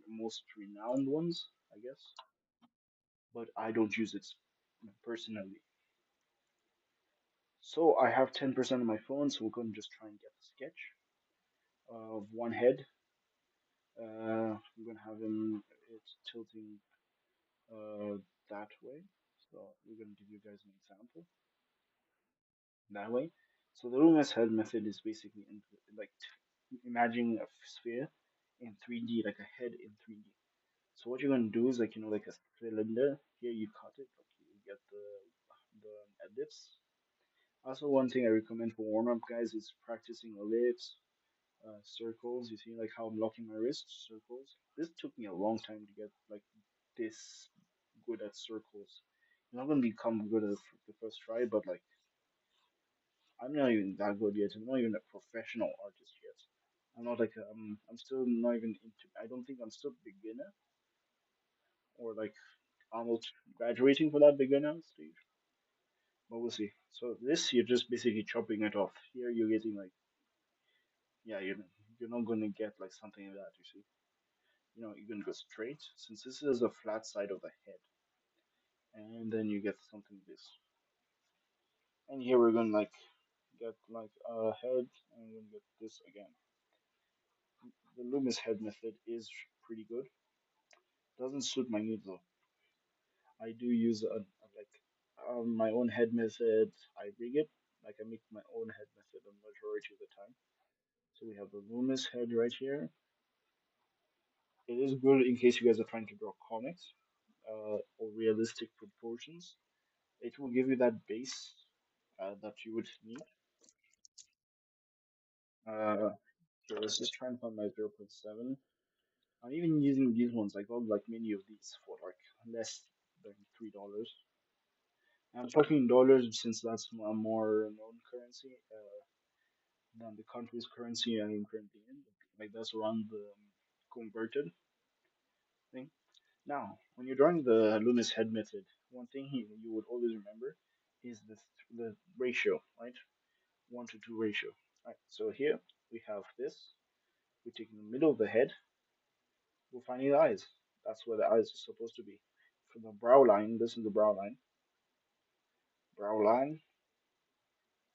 most renowned ones, I guess, but I don't use it personally. So I have 10% of my phone, so we're going to just try and get a sketch of one head. We're going to have him, it's tilting that way. So we're going to give you guys an example that way. So the Loomis head method is basically like imagining a sphere in 3D, like a head in 3D. So what you're gonna do is like like a cylinder. Here you cut it, like you get the ellipse. Also, one thing I recommend for warm up guys is practicing ellipse, circles. You see like how I'm locking my wrists, circles. This took me a long time to get like this good at circles. I'm not gonna become good at the first try, but like I'm not even that good yet. I'm not even a professional artist yet. I'm not like I'm still not even into. I don't think I'm still beginner or like almost graduating for that beginner stage. But we'll see. So this you're just basically chopping it off. Here you're getting like yeah you're not gonna get like something like that. You see, you're gonna go straight since this is a flat side of the head, and then you get something like this. And here we're gonna like get like a head, and we're gonna get this again. The Loomis head method is pretty good. Doesn't suit my needs though. I do use a like My own head method, I rig it. Like I make my own head method the majority of the time. So we have the Loomis head right here. It is good in case you guys are trying to draw comics or realistic proportions. It will give you that base that you would need. So let's just try and find my 0.7. I'm even using these ones. I got like many of these for like less than $3. I'm talking in dollars since that's a more known currency than the country's currency I'm currently in. Like that's around the converted thing. Now, when you're drawing the Loomis head method, one thing you would always remember is the ratio, right? 1 to 2 ratio. Right. So here we have this. We take in the middle of the head. We're finding the eyes. That's where the eyes are supposed to be. From the brow line, this is the brow line. Brow line,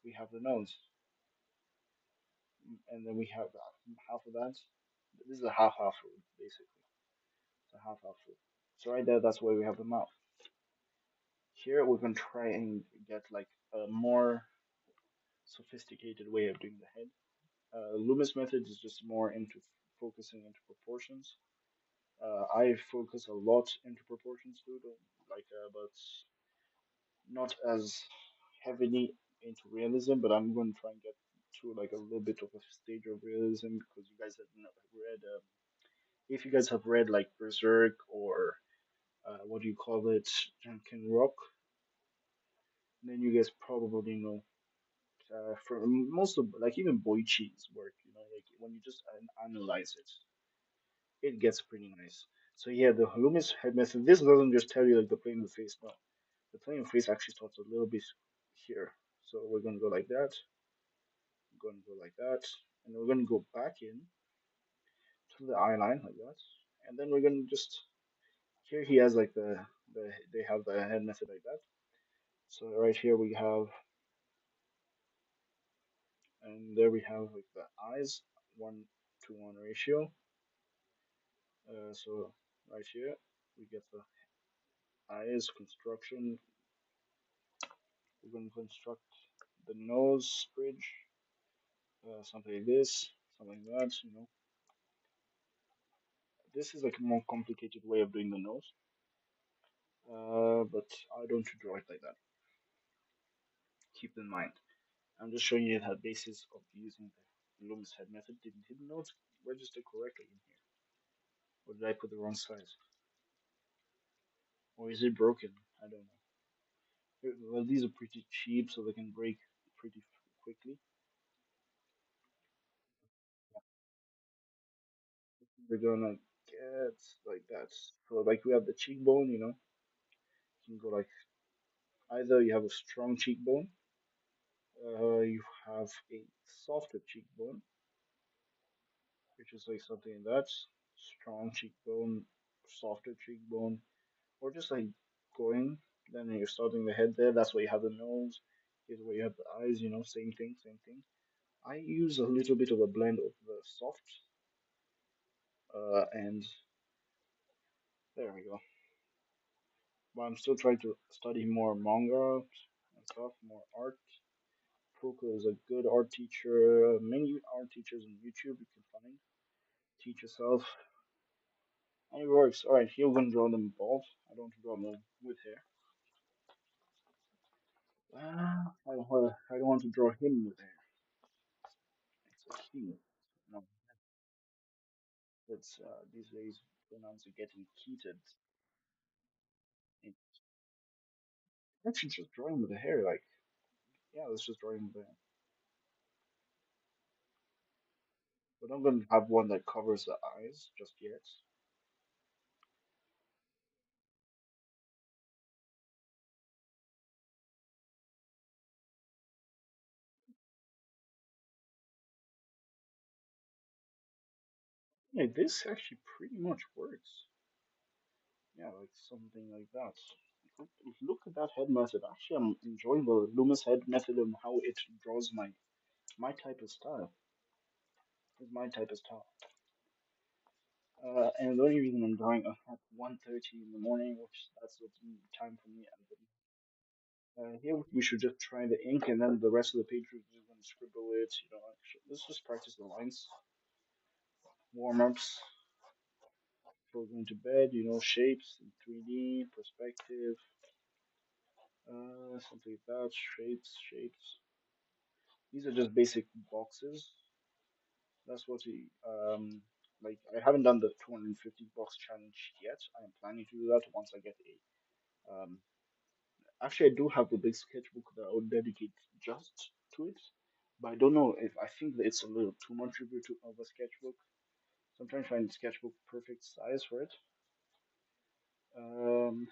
we have the nose, and then we have half of that. This is a half rule, basically. It's a half rule. So right there, that's where we have the mouth. Here we're gonna try and get like a more sophisticated way of doing the head. Loomis method is just more into focusing into proportions. I focus a lot into proportions too, though, like, but not as heavily into realism. But I'm going to try and get to like a little bit of a stage of realism because you guys have read, if you guys have read like Berserk or what do you call it, Junkin Rock, then you guys probably know. For most of like even Boichi's work, like when you just analyze it, it gets pretty nice. So yeah, the Loomis head method. This doesn't just tell you like the plane of the face. No, the plane of face actually starts a little bit here. So we're gonna go like that. We're gonna go like that, and we're gonna go back in to the eye line like that, and then we're gonna just here he has like the they have the head method like that. So right here we have, and there we have like the eyes 1 to 1 ratio. So right here we get the eyes construction. We're going to construct the nose bridge, something like this, something like that. This is like a more complicated way of doing the nose, but I don't draw it like that. Keep in mind, I'm just showing you the basis of using the Loomis head method. Did notes register correctly in here, or did I put the wrong size, or is it broken? I don't know. Well, these are pretty cheap, so they can break pretty quickly. We're gonna get like that. So like we have the cheekbone, you can go like either you have a strong cheekbone, you have a softer cheekbone, which is like something like that, strong cheekbone, softer cheekbone, or just like going. Then you're starting the head there. That's where you have the nose. Here's where you have the eyes. Same thing, same thing. I use a little bit of a blend of the soft, and there we go. But I'm still trying to study more manga and stuff, more art. Fuka is a good art teacher. Many art teachers on YouTube you can find. Teach yourself. And it works. Alright, here we're gonna draw them bald. I don't draw them with hair. I don't want to draw him with hair. It's a he. No, it's these days pronouns are getting heated. It's actually just drawing with the hair. Like, yeah, let's just draw him with the hair. But I'm gonna have one that covers the eyes just yet. Yeah, this actually pretty much works. Yeah, like something like that. Look at that head method. Actually, I'm enjoying the Loomis head method and how it draws my type of style. It's my type of style. And the only reason I'm drawing at 1:30 in the morning, which that's the time for me. Here we should just try the ink, and then the rest of the page we're just gonna scribble it. Let's just practice the lines, warm ups. Before going to bed, shapes in 3D, perspective, something like that. Shapes. These are just basic boxes. That's what we like. I haven't done the 250 box challenge yet. I am planning to do that once I get a. Actually, I do have a big sketchbook that I would dedicate just to it, but I don't know if I think that it's a little too much of a sketchbook. So I'm trying to find sketchbook perfect size for it. Um,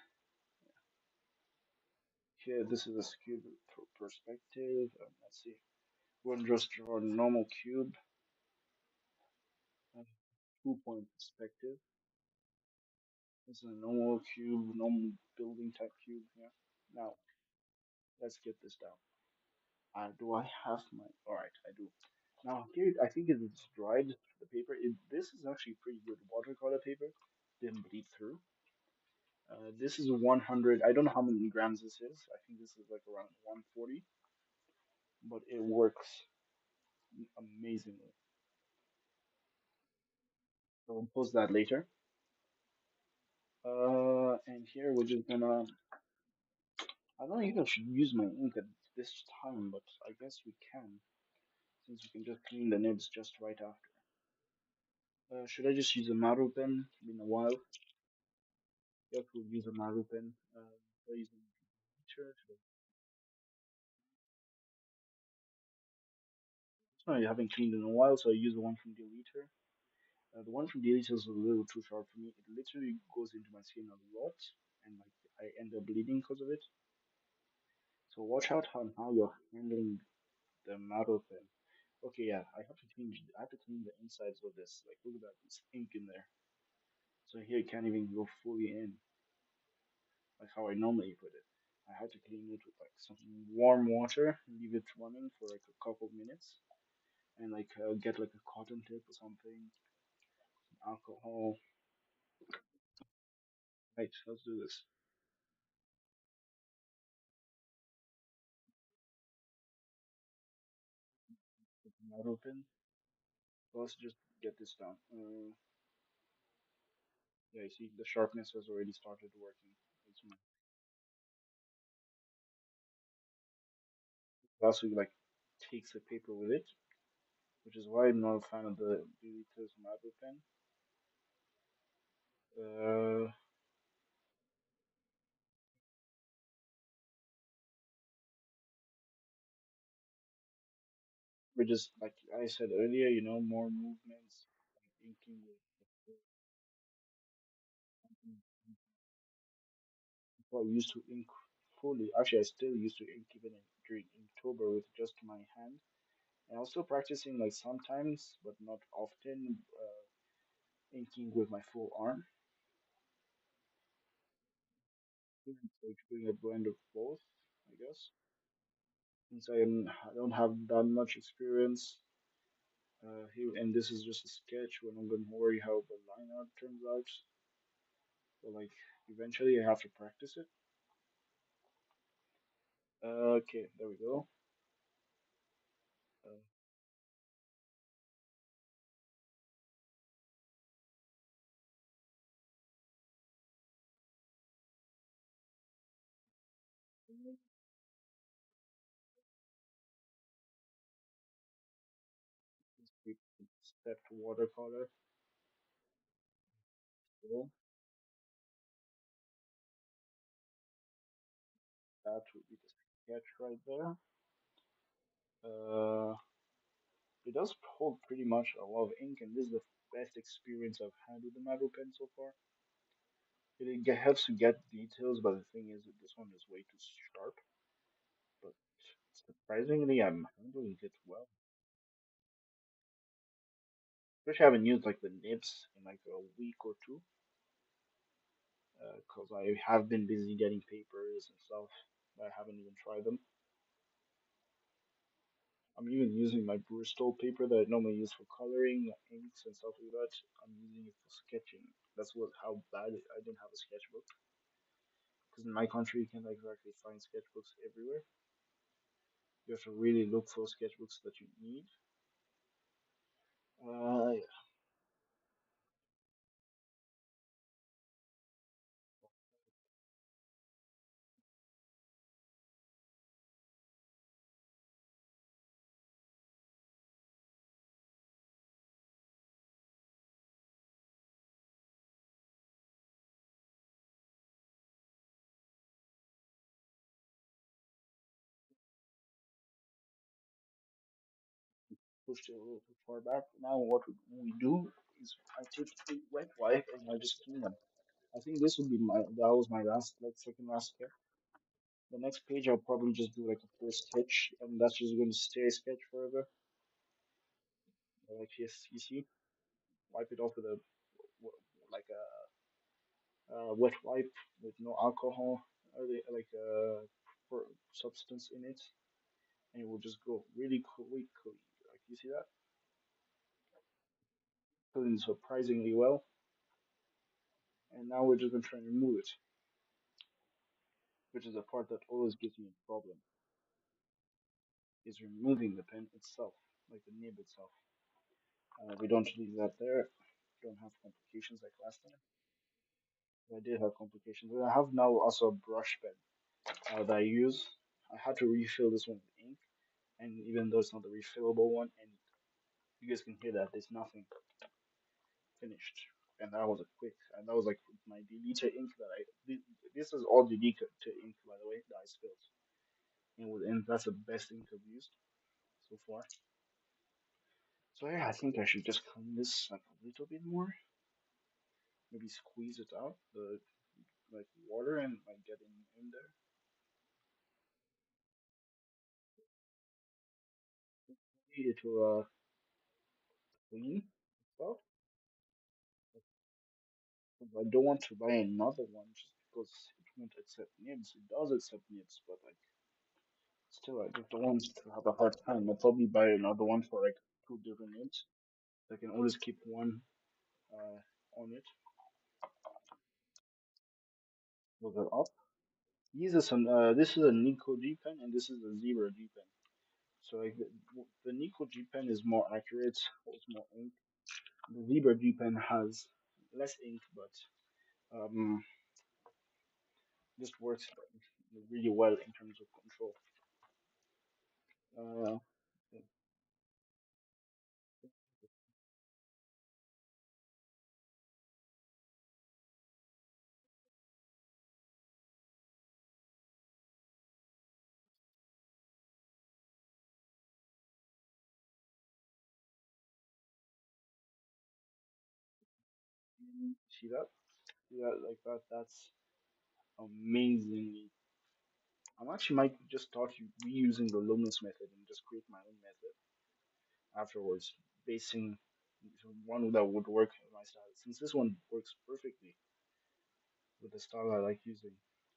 Here, this is a cube perspective. Let's see. We're going to just draw a normal cube, uh, 2 point perspective. This is a normal cube, normal building type cube here. Now, let's get this down. Do I have my? All right, I do. Now here, I think it's dried the paper. This is actually pretty good watercolor paper. Didn't bleed through. This is 100. I don't know how many grams this is. I think this is like around 140, but it works amazingly. So we'll post that later. And here we're just gonna. I don't think I should use my ink at this time, but I guess we can, since we can just clean the nibs just right after. Should I just use a Maru pen? It's been a while. Yes, we'll use a Maru pen. So using sure. So I haven't cleaned in a while, so I use the one from Deleter. The one from Deleter is a little too sharp for me. It literally goes into my skin a lot, and like I end up bleeding because of it. So watch out on how you're handling the Maru pen. Okay, yeah, I have to change. I have to clean the insides of this. Like, look at that, there's ink in there. So here it can't even go fully in, like how I normally put it. I had to clean it with like some warm water, leave it running for like a couple minutes, and like get like a cotton tip or something, some alcohol. Right, let's do this. Get the mouth open. Let's just get this down. Yeah, you see, the sharpness has already started working. It also like takes the paper with it, which is why I'm not a fan of the Delete's Matte pen. Uh, we're just like I said earlier, more movements, like inking with before I used to ink fully. Actually, I still used to ink even during Inktober with just my hand. And I was still practicing like sometimes, but not often, inking with my full arm. So it's doing a blend of both, I guess. Since I don't have that much experience here, and this is just a sketch. We're not going to worry how the line art turns out. So like eventually I have to practice it. Okay, there we go. Uh, Step to watercolor. So that would be the sketch right there. Uh, it does hold pretty much a lot of ink, and this is the best experience I've had with the Maru pen so far. Helps to get details, but the thing is that this one is way too sharp. But surprisingly, I'm handling it well. Especially I haven't used like the nibs in like a week or two, because I have been busy getting papers and stuff. I haven't even tried them. I'm even using my Bristol paper that I normally use for coloring, inks and stuff like that. I'm using it for sketching. That's what how bad I didn't have a sketchbook Because in my country, you can't exactly find sketchbooks everywhere. You have to really look for sketchbooks that you need. Yeah, pushed it a little too far back. Now what we do is I take a wet wipe and I just clean them. I think this would be that was my last like second last step. The next page I'll probably just do like a full sketch and that's just going to stay a sketch forever. Like yes, you see, wipe it off with a like a wet wipe with no alcohol or like a substance in it, and it will just go really quickly. Like you see that, clean surprisingly well. And now we're just gonna try and remove it, which is the part that always gives me a problem. Is removing the pen itself, like the nib itself. We don't leave that there. Don't have complications like last time. I did have complications. And I have now also a brush pen that I use. I had to refill this one with ink, and even though it's not the refillable one, and you guys can hear that there's nothing finished. And that was a quick, and that was like my deleter ink that this is all deleter ink by the way that I spilled. And that's the best ink I've used so far. So yeah, I think I should just clean this like a little bit more. Maybe squeeze it out, the like water and like get in there. Need it to clean itself. I don't want to buy another one just because it won't accept nibs. It does accept nibs, but like still, I just don't want to have a hard time. I'll probably buy another one for like two different nibs. I can always keep one on it. Move it up. This is a Nico G pen and this is a Zebra G pen. So like the Nico G pen is more accurate, holds more ink. The Zebra G pen has less ink, but just works really well in terms of control. Uh, see that? See that like that? That's amazingly. I'm actually might just start reusing the Lumos method and just create my own method afterwards, basing one that would work in my style. Since this one works perfectly with the style I like using.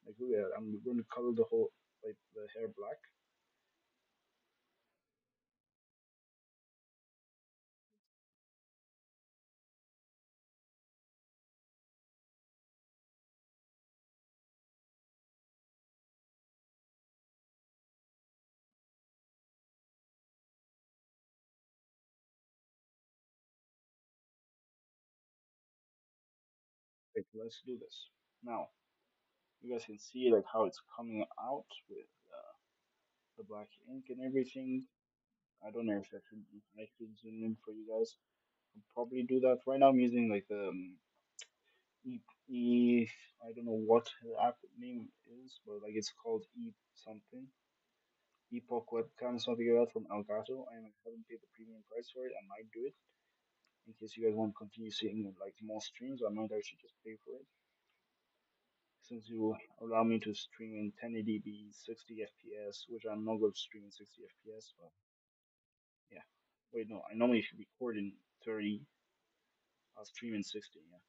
Like look at it, I'm going to color the whole like the hair black. Wait, let's do this now. You guys can see like how it's coming out with the black ink and everything. I don't know if I should zoom in for you guys. I'll probably do that. Right now I'm using like the e, e I don't know what the app name is, but like it's called e something. Epoch webcam something like that from Elgato. I haven't paid the premium price for it. I might do it in case you guys want to continue seeing like more streams. I might actually just pay for it since you allow me to stream in 1080p 60 fps, which I'm not going to stream in 60 fps. But yeah, wait no, I normally record in 30. I'll stream in 60. Yeah,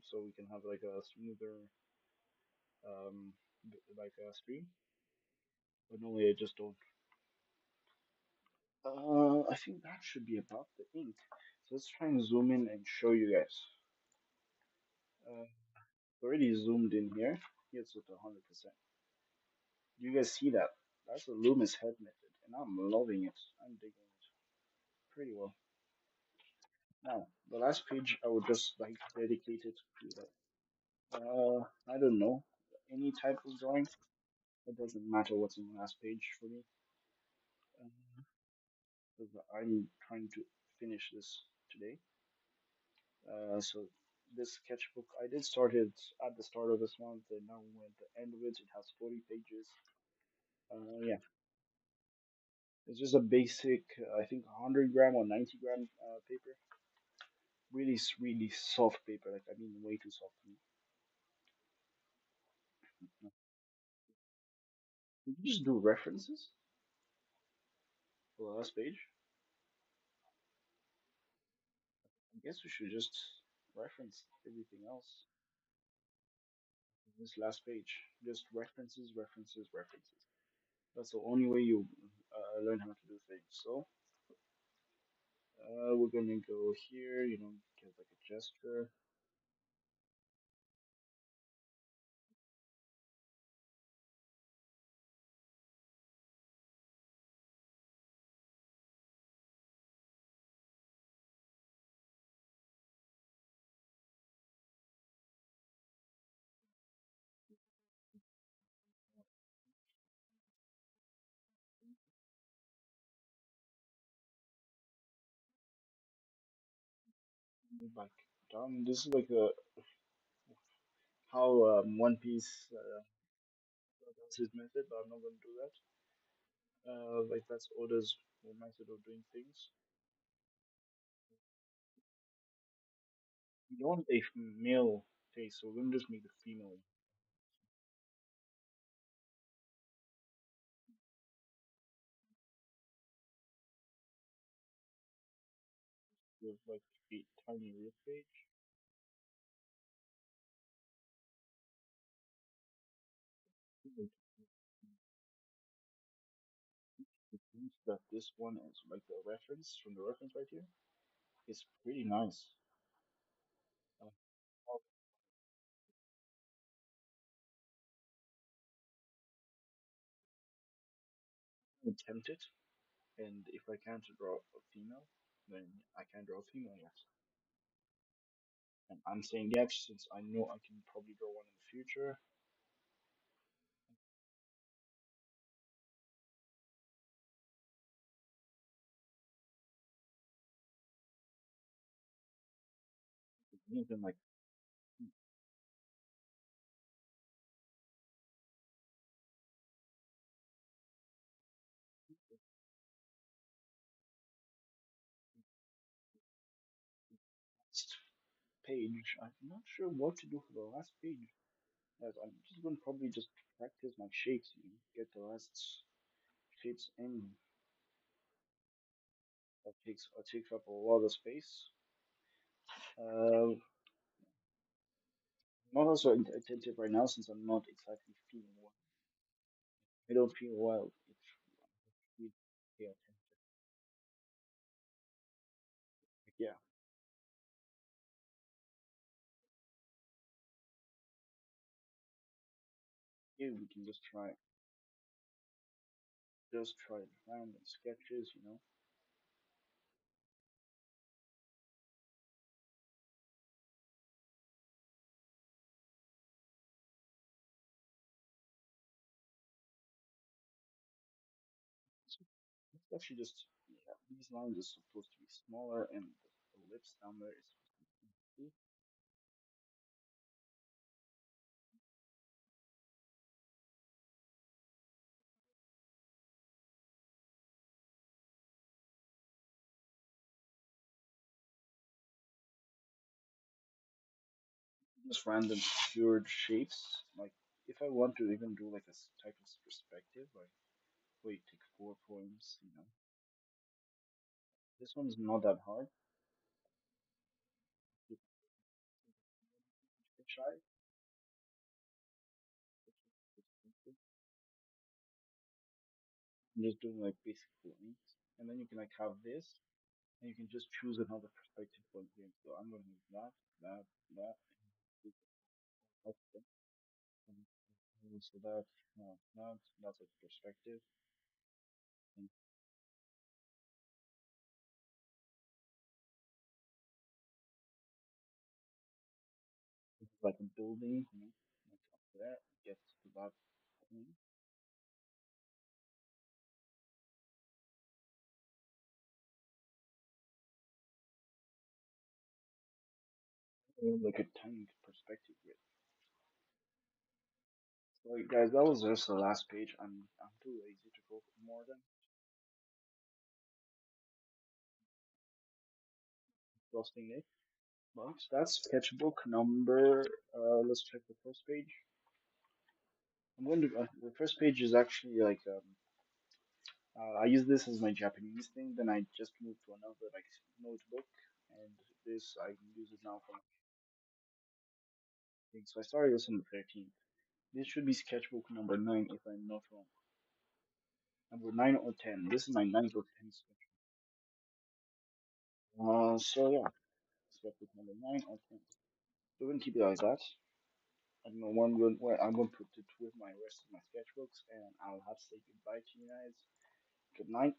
so we can have like a smoother like a stream. But normally I just don't. I think that should be about the ink. So let's try and zoom in and show you guys. Already zoomed in here. It's with 100%. Do you guys see that? That's the Loomis head method, and I'm loving it. I'm digging it pretty well. Now, the last page I would just like dedicate it to that. I don't know. Any type of drawing. It doesn't matter what's in the last page for me. Uh, 'Cause I'm trying to finish this today. So this sketchbook, I did start it at the start of this month, and now we're at the end of it. It has 40 pages. Yeah, it's just a basic, I think 100 gram or 90 gram paper. Really, really soft paper. Like I mean, way too soft for me. Did you just do references for the last page? I guess we should just reference everything else in this last page. Just references, references, references. That's the only way you learn how to do things. So we're gonna go here. Get like a gesture. Back down. This is like a how One Piece does his method, but I'm not gonna do that. Like that's Oda's method of doing things. We don't want a male face, so we're gonna just make the female with like a tiny rib cage. It means that this one is like the reference from the reference right here. It's pretty nice. I'll attempt it, and if I can't draw a female, then I can draw a female, yes. And I'm saying yes since I know I can probably draw one in the future. Even like last page, I'm not sure what to do for the last page. As I'm just gonna probably just practice my shapes, get the last shapes in. That takes up a lot of space. Uh, not also attentive right now since I'm not exactly feeling well. I don't feel well. It's really pay attentive. Yeah, here we can just try random sketches. It's actually just yeah, these lines are supposed to be smaller and the ellipse down there is supposed to be big. Just random cured shapes. Like if I want to even do like a type of perspective, like wait, take 4 points. This one's not that hard. You can try. I'm just doing like basic points, and then you can like have this, and you can just choose another perspective point here. So I'm gonna use that, that, that, and So that, no, no, that's a perspective. And this is like a building, like up there, gets to that point. Like a tiny perspective grid. So guys, that was just the last page. I'm too lazy to go more than exhausting it. But that's sketchbook number. Let's check the first page. I'm going to. The first page is actually like I use this as my Japanese thing. Then I just moved to another like notebook, and this I can use it now for my thing. So I started this on the 13th. This should be sketchbook number 9 if I'm not wrong. Number 9 or 10. This is my ninth or 10th sketchbook. So yeah, sketchbook number 9 or 10. So we're gonna keep it like that. I don't know where I'm gonna put it with my rest of my sketchbooks, and I'll have to say goodbye to you guys. Good night.